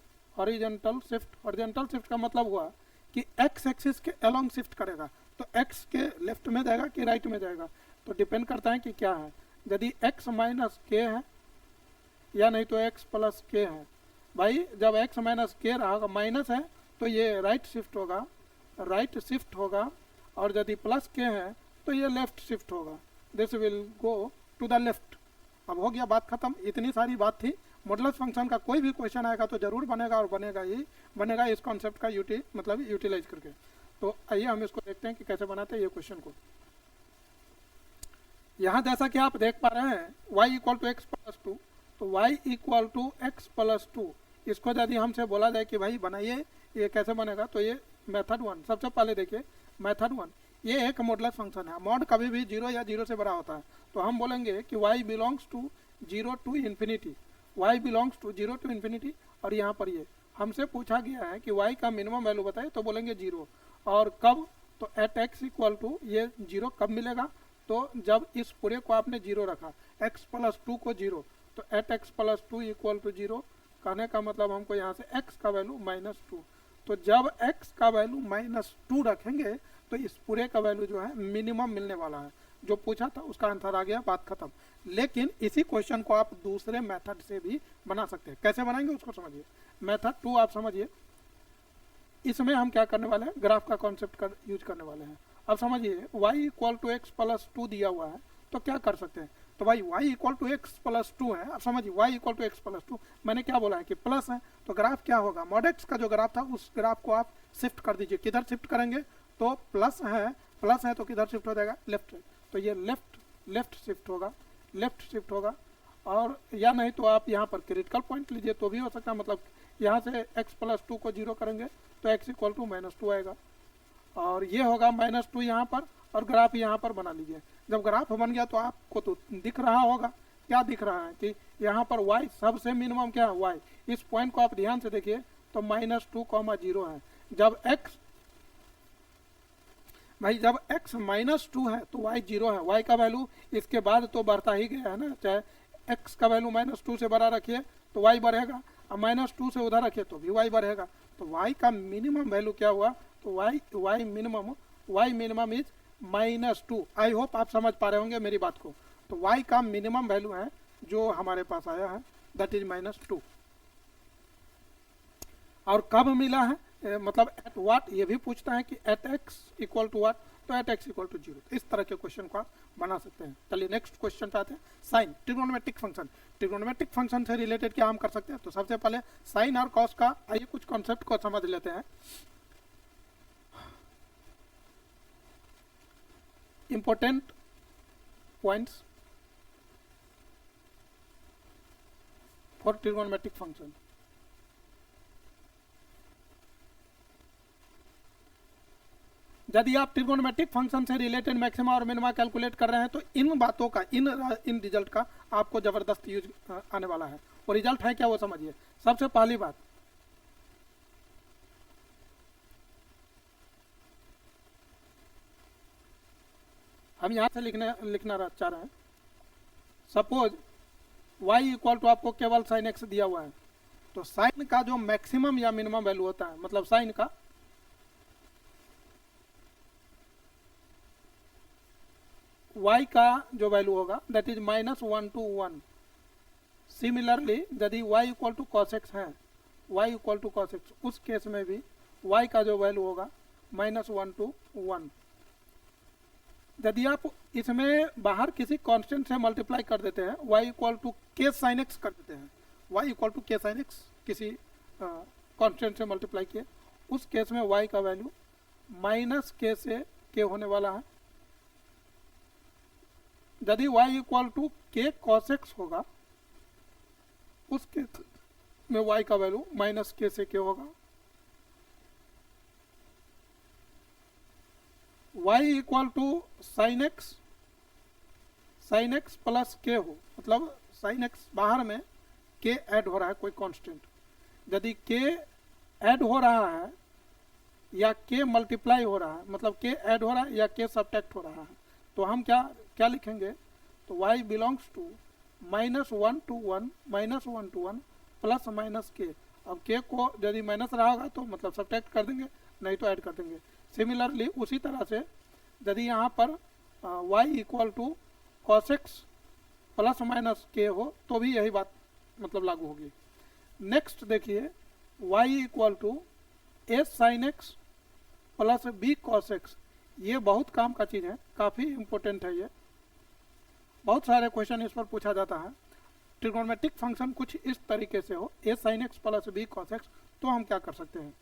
शिफ्ट का मतलब हुआ कि x एक्सिस के अलोंग शिफ्ट करेगा, तो x के लेफ्ट में जाएगा कि राइट में जाएगा, तो डिपेंड करता है कि क्या है। यदि x माइनस के है या नहीं तो x प्लस के है। भाई जब x माइनस के रहा माइनस है तो ये राइट शिफ्ट होगा, और यदि प्लस के है तो ये लेफ्ट शिफ्ट होगा, this will go to the left. अब हो गया बात खत्म। इतनी सारी बात थी। मॉडुलस फंक्शन का कोई भी क्वेश्चन आएगा तो जरूर बनेगा, और बनेगा इस कॉन्सेप्ट का यूटिलाइज करके। तो आइए हम इसको देखते हैं कि कैसे बनाते हैं ये क्वेश्चन को। यहाँ जैसा कि आप देख पा रहे हैं y equal to x plus two, तो y equal to x plus two, इसको यदि हमसे बोला जाए कि भाई बनाइए ये कैसे बनेगा, तो ये मेथड वन। सबसे पहले देखिए मेथड वन, ये एक मॉडुलस फंक्शन है। मॉड कभी भी जीरो या जीरो से बड़ा होता है, तो हम बोलेंगे कि y belongs to zero to infinity, y belongs to zero to infinity. और यहाँ पर ये हमसे पूछा गया है कि y का मिनिमम वैल्यू बताए, तो बोलेंगे जीरो। और कब, तो एट x इक्वल टू, ये जीरो कब मिलेगा, तो जब इस पूरे को आपने जीरो रखा, x प्लस टू को जीरो, तो at x plus two equal to zero. कहने का मतलब हमको यहाँ से x का वैल्यू माइनस टू, तो जब x का वैल्यू माइनस टू रखेंगे तो इस पूरे का वैल्यू जो है मिनिमम मिलने वाला है। जो पूछा था उसका आंसर आ गया, बात खत्म। लेकिन इसी क्वेश्चन को आप दूसरे मेथड से भी बना सकते हैं। कैसे बनाएंगे उसको समझिए। मेथड टू आप समझिए, इसमें हम क्या करने वाले हैं, ग्राफ का कॉन्सेप्ट यूज करने वाले हैं। अब समझिए y equal to x plus two दिया हुआ है, तो क्या कर सकते हैं, तो भाई y equal to x plus two है। अब समझिए y equal to x plus two, मैंने क्या बोला है कि प्लस है, तो ग्राफ क्या होगा, मॉड एक्स का जो ग्राफ था उस ग्राफ को आप शिफ्ट कर दीजिए। किधर शिफ्ट करेंगे, तो प्लस है तो किधर शिफ्ट हो जाएगा, लेफ्ट। तो ये लेफ्ट शिफ्ट होगा। और या नहीं तो आप यहाँ पर क्रिटिकल पॉइंट लीजिए तो भी हो सकता है, मतलब यहाँ से x प्लस टू को जीरो करेंगे तो x equal to minus two आएगा, और ये होगा माइनस टू यहाँ पर, और ग्राफ यहाँ पर बना लीजिए। जब ग्राफ बन गया तो आपको तो दिख रहा होगा क्या दिख रहा है कि यहाँ पर y सबसे मिनिमम क्या है y। इस पॉइंट को आप ध्यान से देखिए तो -2, 0 है। जब x भाई जब x -2 है तो y 0 है। y का वैल्यू इसके बाद तो बढ़ता ही गया है ना, चाहे x का वैल्यू -2 से बढ़ा रखिए तो y बढ़ेगा, और -2 से उधर रखिए तो भी y बढ़ेगा। तो y का मिनिमम वैल्यू क्या हुआ, तो y minimum is -2। I hope आप समझ पा रहे होंगे मेरी बात को। तो y का मिनिमम वैल्यू है जो हमारे पास आया है, दैट इज -2। और कब मिला है, मतलब एट व्हाट, ये भी पूछता है कि at x equal to what, तो एट x इक्वल टू 0। इस तरह के क्वेश्चन को आप बना सकते हैं। चलिए नेक्स्ट क्वेश्चन पे आते हैं। Sine, trigonometric function. Trigonometric function से रिलेटेड क्या हम कर सकते हैं, तो सबसे पहले साइन और कॉस का आइए कुछ कॉन्सेप्ट को समझ लेते हैं। Important points for trigonometric function. यदि आप ट्रिगोनोमेट्रिक फंक्शन से रिलेटेड मैक्सिमा और मिनिमा कैलकुलेट कर रहे हैं तो इन बातों का, इन रिजल्ट का आपको जबरदस्त यूज आने वाला है। वो रिजल्ट है क्या वो समझिए। सबसे पहली बात, हम यहां से लिखना चाह रहे हैं। सपोज y इक्वल टू आपको केवल साइन x दिया हुआ है, तो साइन का जो मैक्सिमम या मिनिमम वैल्यू होता है, मतलब साइन का y का जो वैल्यू होगा दैट इज -1 to 1। सिमिलरली यदि y equal to cos x है, y equal to cos x, उस केस में भी y का जो वैल्यू होगा -1 to 1। यदि आप इसमें बाहर किसी कांस्टेंट से मल्टीप्लाई कर देते हैं, y इक्वल टू के साइन एक्स कर देते हैं, y इक्वल टू के साइन एक्स किसी कांस्टेंट से मल्टीप्लाई किए, उस केस में y का वैल्यू -k से k होने वाला है। यदि y equal to k cos x होगा, उस केस में y का वैल्यू -k से k होगा। y equal to sine x plus k हो, मतलब साइन एक्स बाहर में k ऐड हो रहा है कोई कांस्टेंट। यदि k ऐड हो रहा है या k मल्टीप्लाई हो रहा है, मतलब k ऐड हो रहा है या k सब्ट्रैक्ट हो रहा है, तो हम क्या लिखेंगे, तो y belongs to -1 to 1 plus -k। अब k को यदि माइनस रहा होगा तो मतलब सब्ट्रैक्ट कर देंगे, नहीं तो ऐड कर देंगे। सिमिलरली उसी तरह से यदि यहाँ पर y equal to cos x plus -k हो तो भी यही बात मतलब लागू होगी। नेक्स्ट देखिए, y equal to a sine x plus b cos x. ये बहुत काम का चीज़ है, काफ़ी इंपॉर्टेंट है ये, बहुत सारे क्वेश्चन इस पर पूछा जाता है। ट्रिगोनोमेट्रिक फंक्शन कुछ इस तरीके से हो, a sine x plus b cos x, तो हम क्या कर सकते हैं,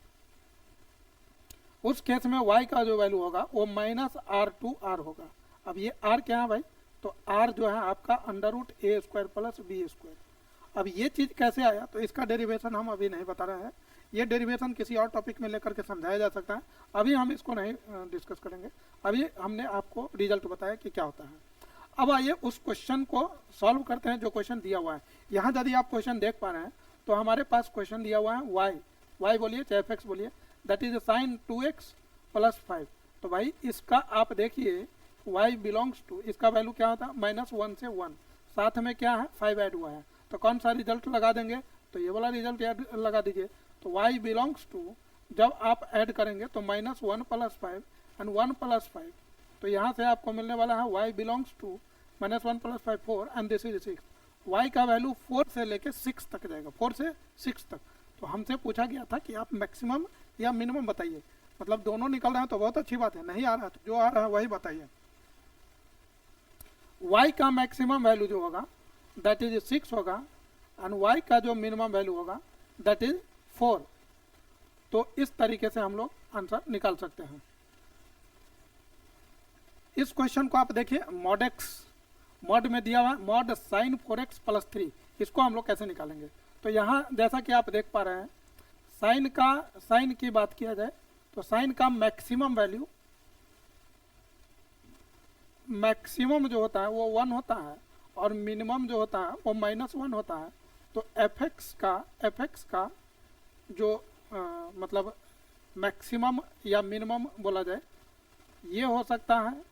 उस केस में y का जो वैल्यू होगा वो -r/r होगा। अब ये r क्या है भाई, तो r जो है आपका √a² प्लस b²। अब ये चीज़ कैसे आया, तो इसका डेरिवेशन हम अभी नहीं बता रहे हैं, ये डेरिवेशन किसी और टॉपिक में लेकर के समझाया जा सकता है, अभी हम इसको नहीं डिस्कस करेंगे। अभी हमने आपको रिजल्ट बताया कि क्या होता है। अब आइए उस क्वेश्चन को सॉल्व करते हैं जो क्वेश्चन दिया हुआ है। यहाँ यदि आप क्वेश्चन देख पा रहे हैं तो हमारे पास क्वेश्चन दिया हुआ है y बोलिए चाहे f(x) बोलिए, that is sine 2x plus 5। तो भाई इसका आप देखिए y बिलोंग्स टू, इसका वैल्यू क्या होता है -1 से 1, साथ में क्या है 5 ऐड हुआ है, तो कौन सा रिजल्ट लगा देंगे, तो ये वाला रिजल्ट ऐड लगा दीजिए। तो y बिलोंग्स टू, जब आप ऐड करेंगे तो -1 प्लस 5 एंड 1 प्लस 5, तो यहाँ से आपको मिलने वाला है y belongs to -1 plus 5 4 and this is 6। y का वैल्यू 4 से लेके 6 तक जाएगा, 4 से 6 तक। तो हमसे पूछा गया था कि आप मैक्सिमम या मिनिमम बताइए, मतलब दोनों निकल रहे हैं तो बहुत अच्छी बात है, नहीं आ रहा तो जो आ रहा है वही बताइए। y का मैक्सिमम वैल्यू जो होगा दैट इज 6 होगा एंड y का जो मिनिमम वैल्यू होगा दैट इज 4। तो इस तरीके से हम लोग आंसर निकाल सकते हैं। इस क्वेश्चन को आप देखिए, मॉड में दिया हुआ मॉड साइन 4x प्लस 3, इसको हम लोग कैसे निकालेंगे। तो यहाँ जैसा कि आप देख पा रहे हैं, साइन की बात किया जाए तो साइन का मैक्सिमम जो होता है वो 1 होता है, और मिनिमम जो होता है वो -1 होता है, तो एफ एक्स का जो मतलब मैक्सिमम या मिनिमम बोला जाए, ये हो सकता है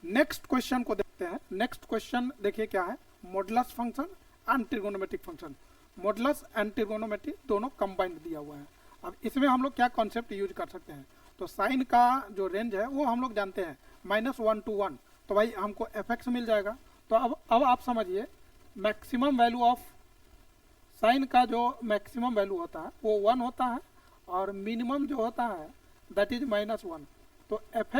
नेक्स्ट क्वेश्चन को देखते हैं। नेक्स्ट क्वेश्चन देखिए क्या है, modulus function and trigonometric function. Modulus and trigonometry दोनों कंबाइंड दिया हुआ है। अब इसमें हम लोग क्या कॉन्सेप्ट यूज कर सकते हैं, तो साइन का जो रेंज है वो हम लोग जानते हैं -1 to 1, तो भाई हमको एफ एक्स मिल जाएगा। तो अब आप समझिए, मैक्सिमम वैल्यू ऑफ साइन का जो मैक्सिमम वैल्यू होता है वो 1 होता है, और मिनिमम जो होता है दैट इज -1। तो एफ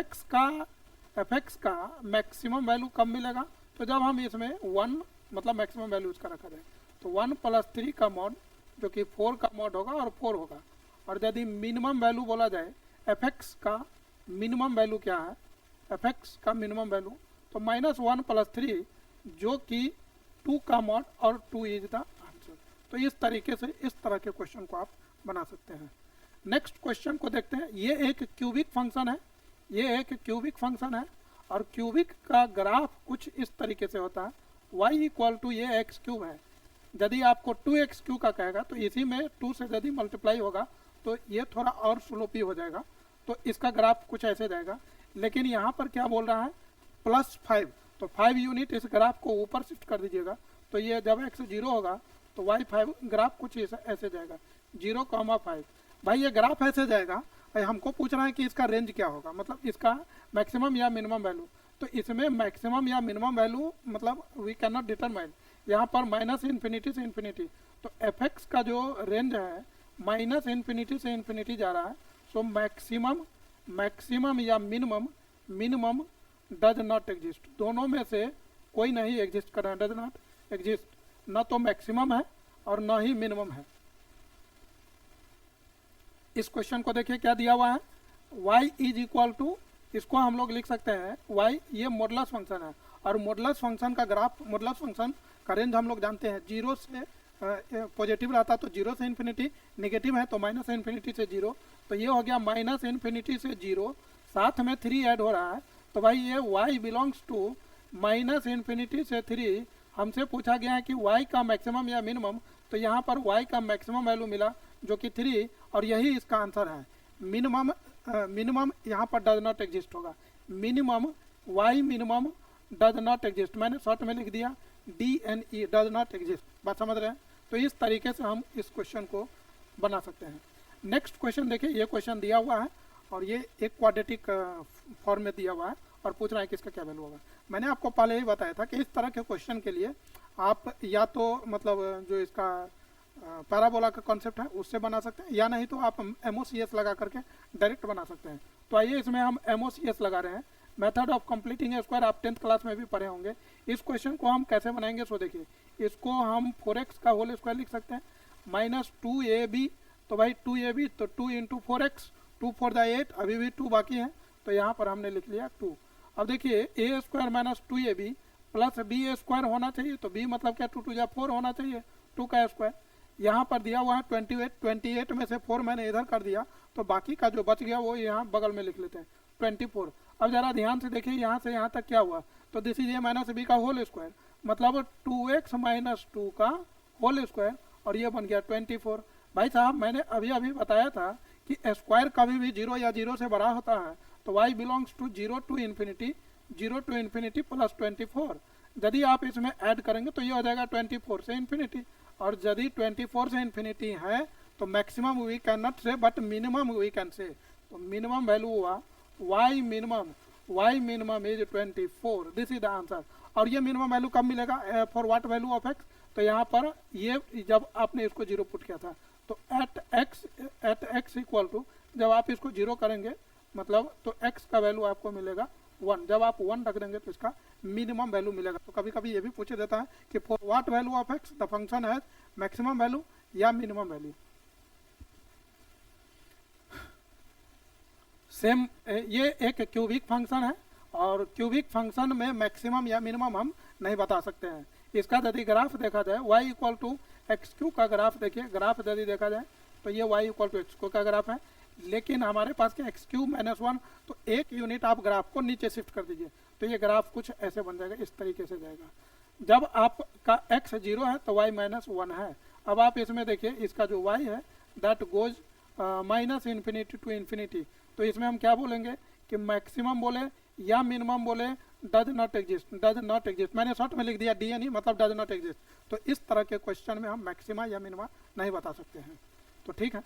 एक्स का मैक्सिमम वैल्यू कब मिलेगा, तो जब हम इसमें 1 मतलब मैक्सिमम वैल्यू इसका रखा जाए, तो 1 + 3 का मॉड जो कि 4 का मॉड होगा और 4 होगा। और यदि मिनिमम वैल्यू बोला जाए, एफ एक्स का मिनिमम वैल्यू क्या है, एफ एक्स का मिनिमम वैल्यू तो -1 + 3 जो कि 2 का मॉड और 2 इज द आंसर। तो इस तरीके से इस तरह के क्वेश्चन को आप बना सकते हैं। नेक्स्ट क्वेश्चन को देखते हैं। ये एक क्यूबिक फंक्शन है, ये एक क्यूबिक फंक्शन है, और क्यूबिक का ग्राफ कुछ इस तरीके से होता है, y = ये x³ है। यदि आपको 2x³ का कहेगा तो इसी में 2 से यदि मल्टीप्लाई होगा तो ये थोड़ा और स्लोपी हो जाएगा, तो इसका ग्राफ कुछ ऐसे जाएगा। लेकिन यहाँ पर क्या बोल रहा है, +5, तो 5 यूनिट इस ग्राफ को ऊपर शिफ्ट कर दीजिएगा, तो ये जब x 0 होगा तो y5 ग्राफ कुछ ऐसे जाएगा 0,5। भाई ये ग्राफ ऐसे जाएगा, भाई हमको पूछ रहा है कि इसका रेंज क्या होगा, मतलब इसका मैक्सिमम या मिनिमम वैल्यू। तो इसमें मैक्सिमम या मिनिमम वैल्यू मतलब वी कैन नॉट डिटरमाइन, यहाँ पर -∞ से ∞। तो एफ एक्स का जो रेंज है -∞ से ∞ जा रहा है। सो मैक्सिमम या मिनिमम डज नॉट एग्जिस्ट, दोनों में से कोई नहीं एग्जिस्ट कर रहा है, डज नॉट एग्जिस्ट, न तो मैक्सिमम है और न ही मिनिमम है। इस क्वेश्चन को देखिए क्या दिया हुआ है, y = इसको हम लोग लिख सकते हैं y, ये मॉडुलस फंक्शन है, और मॉडुलस फंक्शन का ग्राफ, मॉडुलस फंक्शन का रेंज हम लोग जानते हैं 0 से पॉजिटिव रहता तो 0 से ∞, नेगेटिव है तो -∞ से 0, तो ये हो गया -∞ से 0, साथ में 3 ऐड हो रहा है, तो भाई ये y बिलोंग्स टू -∞ से 3। हमसे पूछा गया है कि y का मैक्सिमम या मिनिमम, तो यहाँ पर y का मैक्सिमम वैल्यू मिला जो कि 3, और यही इसका आंसर है। मिनिमम यहाँ पर डज नॉट एग्जिस्ट होगा, minimum y minimum does not exist, मैंने शॉर्ट में लिख दिया DNE, डज नॉट एग्जिस्ट। बात समझ रहे हैं? तो इस तरीके से हम इस क्वेश्चन को बना सकते हैं। नेक्स्ट क्वेश्चन देखिए, ये क्वेश्चन दिया हुआ है और ये एक क्वाड्रेटिक फॉर्म में दिया हुआ है और पूछ रहा है कि इसका क्या वैल्यू होगा। मैंने आपको पहले ही बताया था कि इस तरह के क्वेश्चन के लिए आप या तो मतलब जो इसका पैराबोला का कॉन्सेप्ट है उससे बना सकते हैं, या नहीं तो आप MOCS लगा करके डायरेक्ट बना सकते हैं। तो आइए इसमें हम MOCS लगा रहे हैं, method of completing A square, आप 10th क्लास में भी पढ़े होंगे। इस क्वेश्चन को हम कैसे बनाएंगे, सो देखिए, इसको हम 4x का होल स्क्वायर लिख सकते हैं, -2ab, तो भाई 2ab तो 2 × 4x, 2 4 × 8, अभी भी 2 बाकी है, तो यहाँ पर हमने लिख लिया 2। अब देखिए a² - 2ab प्लस b² होना चाहिए, तो b मतलब क्या, 2 × 2 = 4 होना चाहिए, 2 का स्क्वायर। यहाँ पर दिया हुआ है 28 में से 4 मैंने इधर कर दिया, तो बाकी का जो बच गया वो यहाँ बगल में लिख लेते हैं 24। अब जरा ध्यान से देखिए, यहाँ से यहाँ तक क्या हुआ, तो दिस इज a - b का होल स्क्वायर, मतलब 2x - 2 का होल स्क्वायर, और ये बन गया 24। भाई साहब मैंने अभी अभी बताया था कि स्क्वायर कभी भी 0 या 0 से बड़ा होता है, तो y belongs to 0 to ∞, 0 to ∞ plus 24। यदि आप इसमें ऐड करेंगे तो ये हो जाएगा 24 से ∞, और यदि 24 से ∞ है तो maximum we can not say but minimum we can say. तो मिनिमम वैल्यू हुआ y minimum is 24, this is the answer. और ये मिनिमम वैल्यू कब मिलेगा, for what value of x, तो यहाँ पर ये जब आपने इसको 0 पुट किया था, तो एट x = जब आप इसको 0 करेंगे मतलब तो x का वैल्यू आपको मिलेगा 1, जब आप 1 रख देंगे तो इसका मिनिमम वैल्यू मिलेगा। तो कभी कभी ये भी पूछे देता है कि for what value of x the function has maximum value या मिनिमम वैल्यू। सेम ये एक क्यूबिक फंक्शन है और क्यूबिक फंक्शन में मैक्सिमम या मिनिमम हम नहीं बता सकते हैं। इसका यदि ग्राफ देखा जाए y equal to x cube का ग्राफ देखिए, ग्राफ यदि देखा जाए तो ये y equal to x cube का ग्राफ है, लेकिन हमारे पास क्या एक्स क्यू माइनस वन, तो एक यूनिट आप ग्राफ को नीचे शिफ्ट कर दीजिए तो ये ग्राफ कुछ ऐसे बन जाएगा, इस तरीके से जाएगा। जब आपका x 0 है तो y माइनस वन है। अब आप इसमें देखिए इसका जो y है that goes minus infinity to infinity, तो इसमें हम क्या बोलेंगे कि मैक्सिमम बोले या मिनिमम बोले does not exist, does not exist, मैंने शॉर्ट में लिख दिया डी एन ई मतलब डज नॉट एग्जिस्ट। तो इस तरह के क्वेश्चन में हम मैक्सिमा या मिनिमा नहीं बता सकते हैं, तो ठीक है।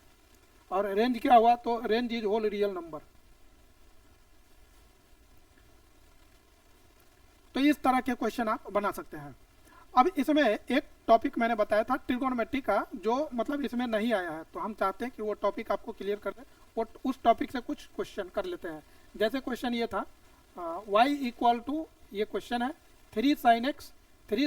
और रेंज क्या हुआ, तो range is whole real number. तो इस तरह के क्वेश्चन आप बना सकते हैं। अब इसमें एक टॉपिक मैंने बताया था ट्रिगोनोमेट्री का, जो मतलब इसमें नहीं आया है, तो हम चाहते हैं कि वो टॉपिक आपको क्लियर कर दें, वो उस टॉपिक से कुछ क्वेश्चन कर लेते हैं। जैसे क्वेश्चन ये था y इक्वल टू, ये क्वेश्चन है 3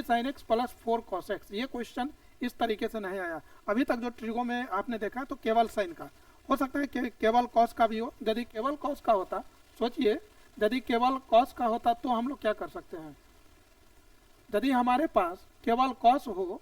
sin x plus 4 cos x। ये क्वेश्चन इस तरीके से नहीं आया अभी तक। जो ट्रिगो में आपने देखा तो केवल साइन का, हो सकता है कि केवल कॉस का भी हो। यदि केवल कॉस का होता, सोचिए यदि केवल कॉस का होता तो हम लोग क्या कर सकते हैं, यदि हमारे पास केवल कॉस हो,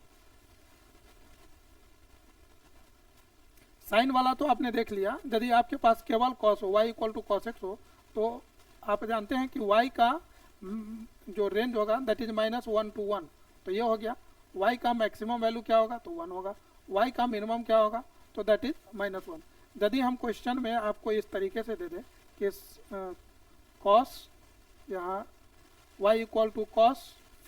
साइन वाला तो आपने देख लिया, यदि आपके पास केवल कॉस हो y equal to cos x हो, तो आप जानते हैं कि y का जो रेंज होगा दैट इज -1 to 1, तो ये हो गया। y का मैक्सिमम वैल्यू क्या होगा, तो 1 होगा। y का मिनिमम क्या होगा, तो दैट इज -1। यदि हम क्वेश्चन में आपको इस तरीके से दे दें कि कॉस, यहाँ y equal to cos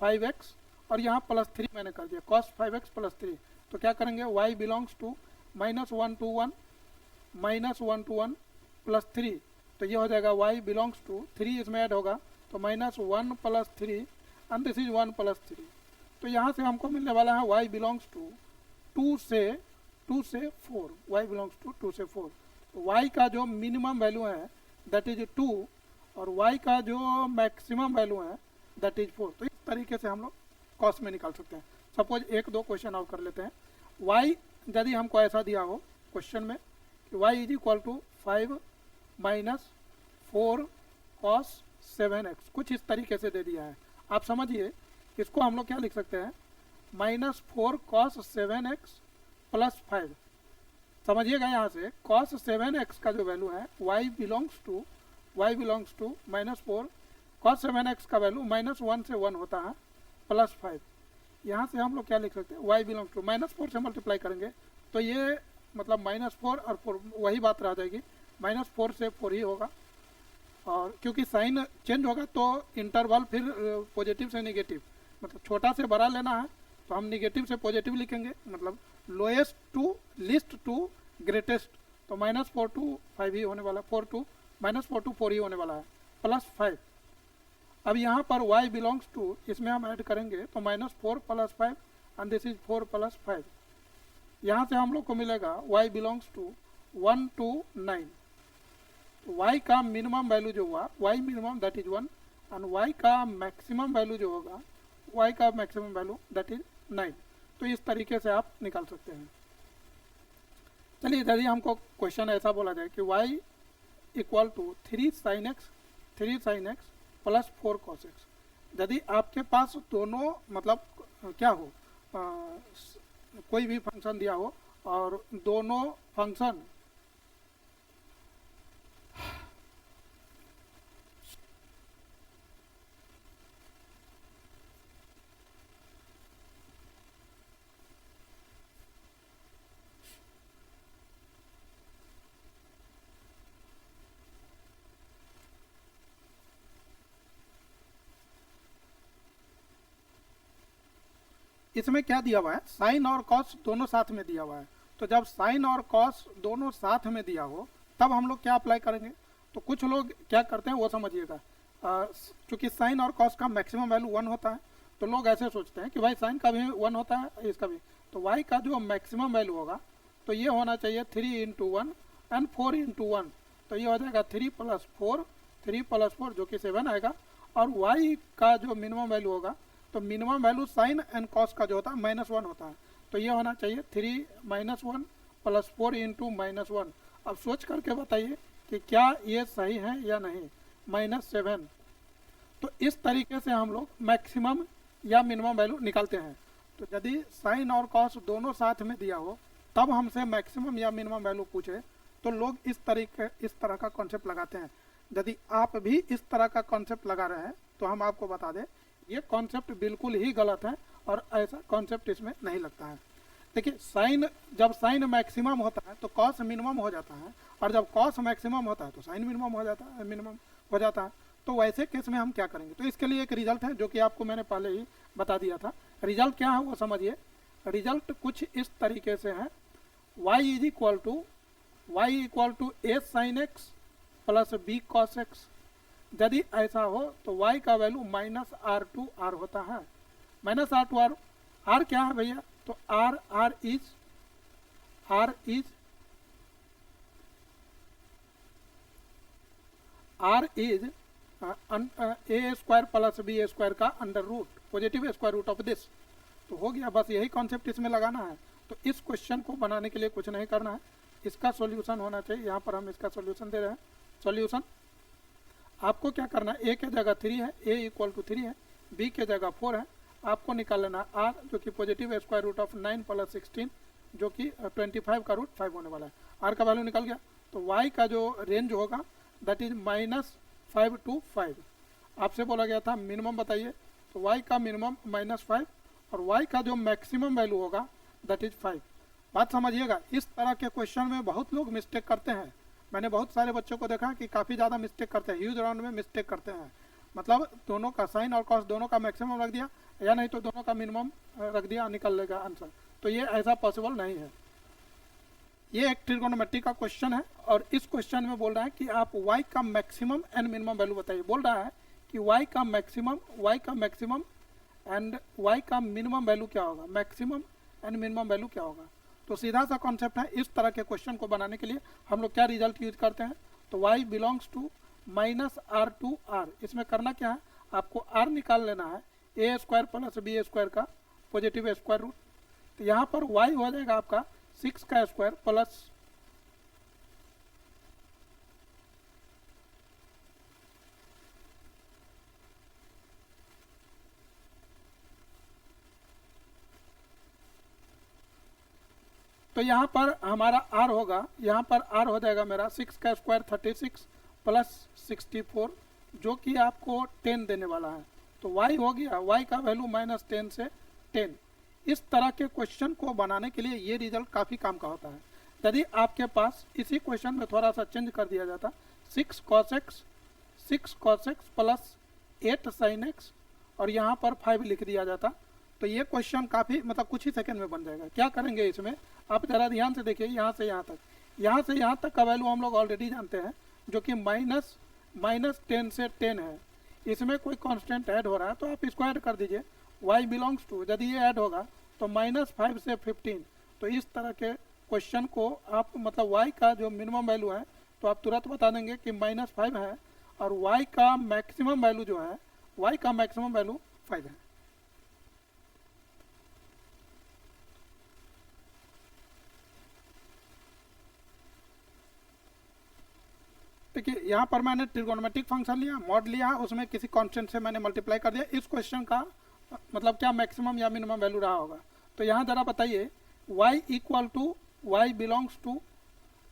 5x और यहाँ +3 मैंने कर दिया, cos 5x +3, तो क्या करेंगे y belongs to -1 to 1, -1 to 1 +3, तो ये हो जाएगा y बिलोंग्स टू 3 इसमें ऐड होगा तो -1 + 3 एंड दिस इज 1 + 3। तो यहाँ से हमको मिलने वाला है y बिलोंग्स टू 2 से 4, y बिलोंग्स टू 2 से 4। तो y का जो मिनिमम वैल्यू है दैट इज 2 और y का जो मैक्सिमम वैल्यू है दैट इज 4। तो इस तरीके से हम लोग कॉस्ट में निकाल सकते हैं। सपोज एक दो क्वेश्चन और कर लेते हैं। y यदि हमको ऐसा दिया हो क्वेश्चन में कि y is equal to 5 - 4 cos 7x, कुछ इस तरीके से दे दिया है। आप समझिए इसको हम लोग क्या लिख सकते हैं, -4 cos 7x + 5। समझिएगा यहाँ से cos 7x का जो वैल्यू है y belongs to -4 cos 7x का वैल्यू -1 से 1 होता है +5। यहाँ से हम लोग क्या लिख सकते हैं, y बिलोंग्स टू -4 से मल्टीप्लाई करेंगे तो ये मतलब -4 और 4 वही बात रह जाएगी, -4 से 4 ही होगा। और क्योंकि साइन चेंज होगा तो इंटरवल फिर पॉजिटिव से नेगेटिव, मतलब छोटा से बड़ा लेना है तो हम नेगेटिव से पॉजिटिव लिखेंगे, मतलब lowest to least to greatest, तो -4 to 5 ही होने वाला, -4 to 4 ही होने वाला है +5। अब यहाँ पर y बिलोंग्स टू, इसमें हम ऐड करेंगे तो -4 + 5 एंड दिस इज 4 + 5। यहाँ से हम लोग को मिलेगा y बिलोंग्स टू 1 to 9। तो y का मिनिमम वैल्यू जो हुआ y minimum that is 1 and y का मैक्सिमम वैल्यू जो होगा y का मैक्सिमम वैल्यू दैट इज 9। तो इस तरीके से आप निकाल सकते हैं। चलिए यदि हमको क्वेश्चन ऐसा बोला जाए कि y equal to 3 sin x + 4 cos x, यदि आपके पास दोनों मतलब क्या हो, कोई भी फंक्शन दिया हो और दोनों फंक्शन इसमें क्या दिया हुआ है, साइन और कॉस दोनों साथ में दिया हुआ है। तो जब साइन और कॉस दोनों साथ में दिया हो तब हम लोग क्या अप्लाई करेंगे, तो कुछ लोग क्या करते हैं वो समझिएगा। क्योंकि साइन और कॉस का मैक्सिमम वैल्यू 1 होता है तो लोग ऐसे सोचते हैं कि भाई साइन का भी 1 होता है इसका भी, तो y का जो मैक्सिमम वैल्यू होगा तो ये होना चाहिए 3 × 1 एंड 4 × 1, तो ये हो जाएगा 3 + 4 जो कि 7 आएगा। और y का जो मिनिमम वैल्यू होगा तो minimum value sine and cos का जो होता है -1 होता है, तो ये होना चाहिए 3 - 1 + 4 × -1। अब सोच करके बताइए कि क्या ये सही है या नहीं, -7। तो इस तरीके से हम लोग मैक्सिमम या मिनिमम वैल्यू निकालते हैं। तो यदि साइन और कॉस दोनों साथ में दिया हो तब हमसे मैक्सिमम या मिनिमम वैल्यू पूछे तो लोग इस तरह का कॉन्सेप्ट लगाते हैं। यदि आप भी इस तरह का कॉन्सेप्ट लगा रहे हैं तो हम आपको बता दें ये कॉन्सेप्ट बिल्कुल ही गलत है और ऐसा कॉन्सेप्ट इसमें नहीं लगता है। देखिए जब साइन मैक्सिमम होता है तो कॉस मिनिमम हो जाता है, और जब कॉस मैक्सिमम होता है तो साइन मिनिमम हो जाता है। तो वैसे केस में हम क्या करेंगे, तो इसके लिए एक रिजल्ट है जो कि आपको मैंने पहले ही बता दिया था। रिजल्ट क्या है वो समझिए। रिजल्ट कुछ इस तरीके से है, y equal to a sin x plus b cos x। यदि ऐसा हो तो y का वैल्यू -r/r होता है। -r/r r क्या है भैया, तो r is a square plus b square का under root, positive square root of this. तो हो गया, बस यही कॉन्सेप्ट इसमें लगाना है। तो इस क्वेश्चन को बनाने के लिए कुछ नहीं करना है, इसका सॉल्यूशन होना चाहिए। यहाँ पर हम इसका सॉल्यूशन दे रहे हैं। सॉल्यूशन आपको क्या करना है, a के जगह 3 है, a इक्वल टू 3 है, b के जगह 4 है। आपको निकाल लेना r जो कि positive square root of 9 plus 16 जो कि 25 का रूट 5 होने वाला है। r का वैल्यू निकल गया। तो y का जो रेंज होगा दैट इज -5 to 5। आपसे बोला गया था मिनिमम बताइए, तो y का मिनिमम -5 और y का जो मैक्सिमम वैल्यू होगा दैट इज 5। बात समझिएगा, इस तरह के क्वेश्चन में बहुत लोग मिस्टेक करते हैं। मैंने बहुत सारे बच्चों को देखा कि काफ़ी ज़्यादा मिस्टेक करते हैं, ह्यूज राउंड में मिस्टेक करते हैं। मतलब दोनों का साइन और कॉस दोनों का मैक्सिमम रख दिया, या नहीं तो दोनों का मिनिमम रख दिया, निकल लेगा आंसर। तो ये ऐसा पॉसिबल नहीं है। ये एक ट्रिगोनोमेट्री का क्वेश्चन है और इस क्वेश्चन में बोल रहा है कि आप y का मैक्सिमम एंड मिनिमम वैल्यू बताइए। बोल रहा है कि y का मैक्सिमम एंड y का मिनिमम वैल्यू क्या होगा, मैक्सिमम एंड मिनिमम वैल्यू क्या होगा। तो सीधा सा कॉन्सेप्ट है। इस तरह के क्वेश्चन को बनाने के लिए हम लोग क्या रिजल्ट यूज करते हैं, तो y बिलोंग्स टू -r/r। इसमें करना क्या है, आपको r निकाल लेना है, a square plus b square का पॉजिटिव स्क्वायर रूट। तो यहाँ पर y हो जाएगा आपका 6 का स्क्वायर प्लस तो यहाँ पर हमारा r होगा, यहाँ पर r हो जाएगा मेरा 6 का स्क्वायर 36 प्लस 64 जो कि आपको 10 देने वाला है। तो y हो गया, y का वैल्यू -10 से 10। इस तरह के क्वेश्चन को बनाने के लिए ये रिजल्ट काफ़ी काम का होता है। यदि आपके पास इसी क्वेश्चन में थोड़ा सा चेंज कर दिया जाता, 6 cos x plus 8 sin x और यहाँ पर 5 लिख दिया जाता, तो ये क्वेश्चन काफ़ी मतलब कुछ ही सेकंड में बन जाएगा। क्या करेंगे इसमें, आप ज़रा ध्यान से देखिए। यहाँ से यहाँ तक का वैल्यू हम लोग ऑलरेडी जानते हैं जो कि -10 से 10 है। इसमें कोई कांस्टेंट ऐड हो रहा है तो आप इसको ऐड कर दीजिए। y बिलोंग्स टू, यदि ये ऐड होगा तो -5 से 15। तो इस तरह के क्वेश्चन को आप मतलब y का जो मिनिमम वैल्यू है तो आप तुरंत बता देंगे कि -5 है और y का मैक्सिमम वैल्यू जो है, y का मैक्सिमम वैल्यू 5 है। देखिए यहाँ पर मैंने ट्रिगोनोमेट्रिक फंक्शन लिया, मॉड लिया, उसमें किसी कांस्टेंट से मैंने मल्टीप्लाई कर दिया। इस क्वेश्चन का मतलब क्या मैक्सिमम या मिनिमम वैल्यू रहा होगा। तो यहाँ जरा बताइए, y बिलोंग्स टू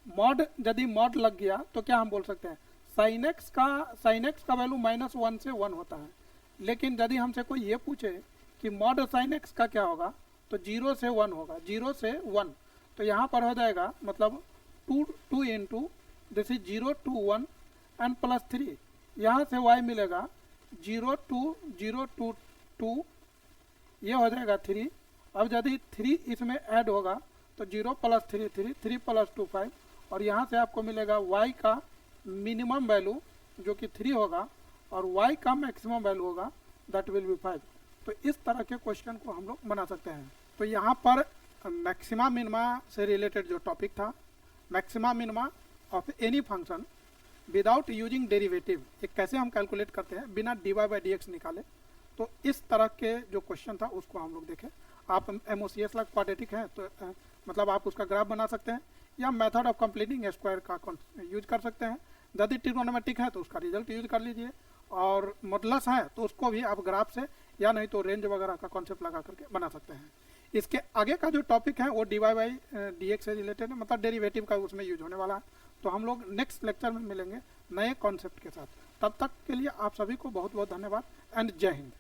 मॉड, यदि मॉड लग गया तो क्या हम बोल सकते हैं, sin x का वैल्यू -1 से 1 होता है। लेकिन यदि हमसे कोई ये पूछे कि मॉड sin x का क्या होगा तो 0 से 1 होगा, 0 से 1। तो यहाँ पर हो जाएगा मतलब 2 into this is 0 to 1 and plus 3। यहाँ से y मिलेगा 0 to 2, ये हो जाएगा 3। अब यदि 3 इसमें ऐड होगा तो 0 प्लस 3 3 प्लस 2 5 और यहाँ से आपको मिलेगा y का मिनिमम वैल्यू जो कि 3 होगा और y का मैक्सिमम वैल्यू होगा दैट विल बी 5। तो इस तरह के क्वेश्चन को हम लोग बना सकते हैं। तो यहाँ पर मैक्सिमा मिनिमा से रिलेटेड जो टॉपिक था, maxima minima of any function without using derivative, एक कैसे हम कैलकुलेट करते हैं बिना dy/dx निकाले। तो इस तरह के जो क्वेश्चन था उसको हम लोग देखें। आप MOCS क्वाड्रेटिक है तो मतलब आप उसका ग्राफ बना सकते हैं। या मेथड ऑफ कंप्लीटिंग स्क्वायर का यूज कर सकते हैं। यदि ट्रिग्नोमेट्रिक है तो उसका रिजल्ट यूज कर लीजिए, और मॉडुलस है तो उसको भी आप ग्राफ से या नहीं तो रेंज वगैरह का कॉन्सेप्ट लगा करके बना सकते हैं। इसके आगे का जो टॉपिक है वो dy बाई dx से रिलेटेड है, मतलब डेरिवेटिव का उसमें यूज होने वाला है। तो हम लोग नेक्स्ट लेक्चर में मिलेंगे नए कॉन्सेप्ट के साथ। तब तक के लिए आप सभी को बहुत बहुत धन्यवाद एंड जय हिंद।